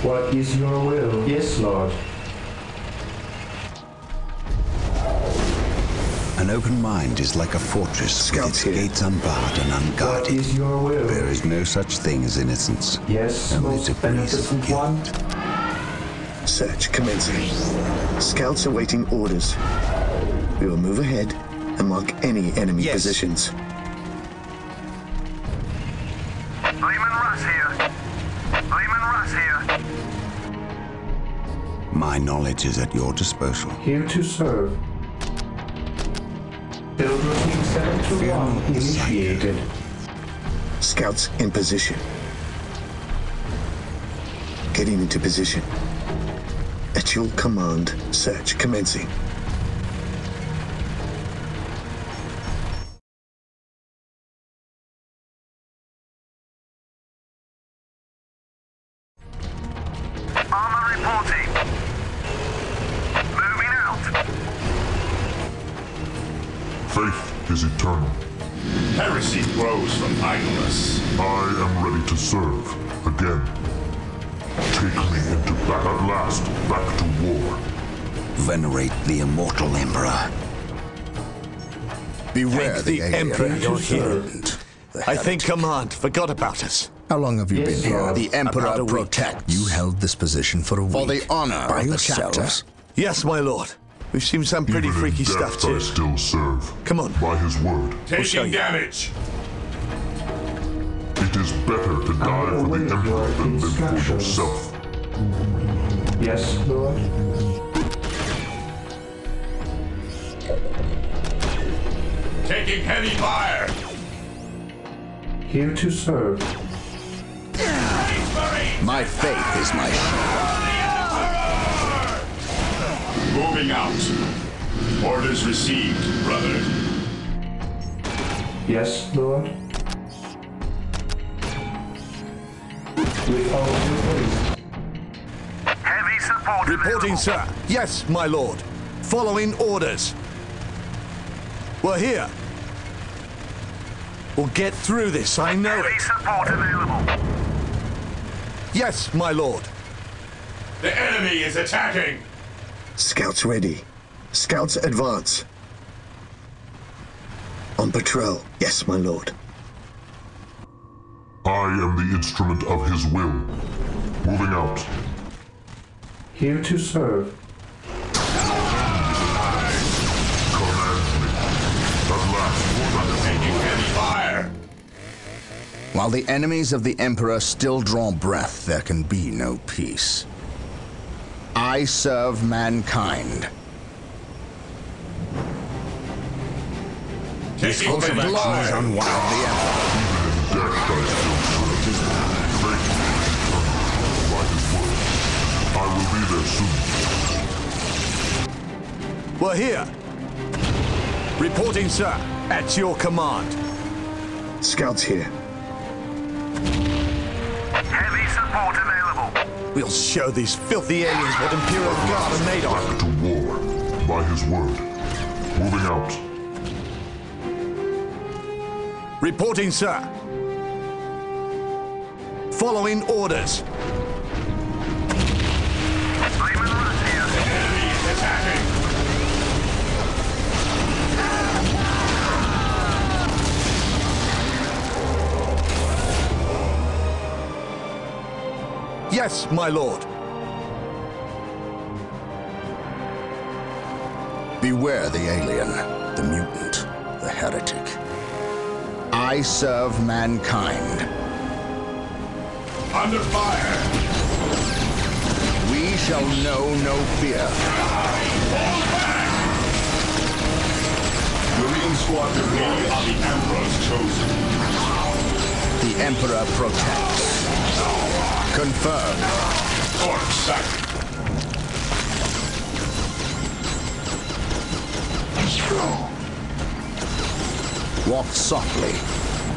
What is your will? Yes, Lord. An open mind is like a fortress with Scouts its here. gates unbarred and What unguarded. is your will? There is no such thing as innocence. Yes, Only most degrees of beneficent guilt. one. Search commencing. Scouts awaiting orders. We will move ahead and mark any enemy Yes. positions. Lehman Russ here. Lehman Russ here. My knowledge is at your disposal. Here to serve. Build routine 721 initiated. Scouts in position. Getting into position. At your command, search commencing. Armor reporting. Moving out. Faith is eternal. Heresy grows from idleness. I am ready to serve again. Take me into battle. At last, back to war. Venerate the immortal Emperor. Beware Thank the the alien. Emperor you're here. The I think heretic. Command forgot about us. How long have you Yes, been here? sir. The Emperor About a week. protects. You held this position for a week. For the honor By of the yourselves? chapter. Yes, my lord. We've seen some pretty Even freaky in death, stuff too. I still serve. Come on. By his word. show Taking you. damage. It is better to die for await the Emperor your than live for instructions. yourself. Yes, Lord. Taking heavy fire. Here to serve. My faith is my shield. Moving out. Orders received, brother. Yes, Lord. With all due haste. Heavy support Reporting, available. sir. Yes, my lord. Following orders. We're here. We'll get through this, I know Heavy it. support available. Yes, my lord. The enemy is attacking. Scouts ready. Scouts advance. On patrol. Yes, my lord. I am the instrument of his will. Moving out. Here to serve. Command me. At last, Taking heavy fire. While the enemies of the Emperor still draw breath, there can be no peace. I serve mankind. This Taking course of heavy action is fire. unwound the Emperor. death I still serve. Faith is eternal. By his word. I will be there soon. We're here. Reporting, sir. At your command. Scouts here. Heavy support available. We'll show these filthy aliens what Imperial Guard are made of. Back to war. By his word. Moving out. Reporting, sir. Following orders. Flamin' Rust here. The enemy is attacking. Yes, my lord. Beware the alien, the mutant, the heretic. I serve mankind. Under fire. We shall know no fear. Marine Squadron, we are the Emperor's chosen. The Emperor protects. Confirmed. Orc sight. Walk softly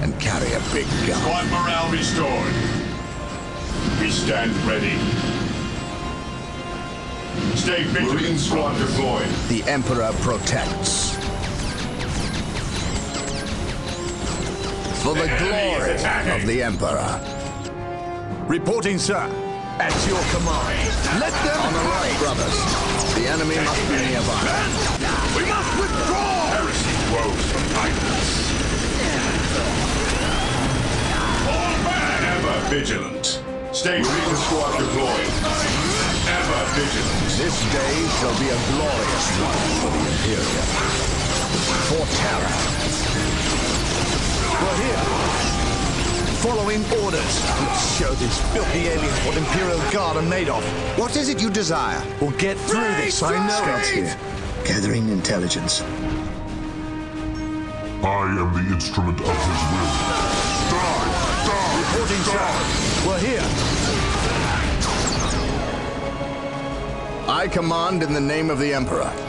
and carry a big gun. Squad morale restored. We stand ready. Stay vigilant. Marine Squad deployed. The Emperor protects. For the glory of the Emperor. Reporting, sir. At your command. Let them on the right, brothers. The enemy must be nearby. We must withdraw! Heresy grows from idleness. Fall back! Ever vigilant. Stay Marine Squad deployed. Ever vigilant. This day shall be a glorious one for the Imperium. For terror. We're here. Following orders. Let's show these filthy aliens what Imperial Guard are made of. What is it you desire? We'll get through this, I know Scouts it. here. Gathering intelligence. I am the instrument of his will. Die! Reporting, sir. We're here. I command in the name of the Emperor.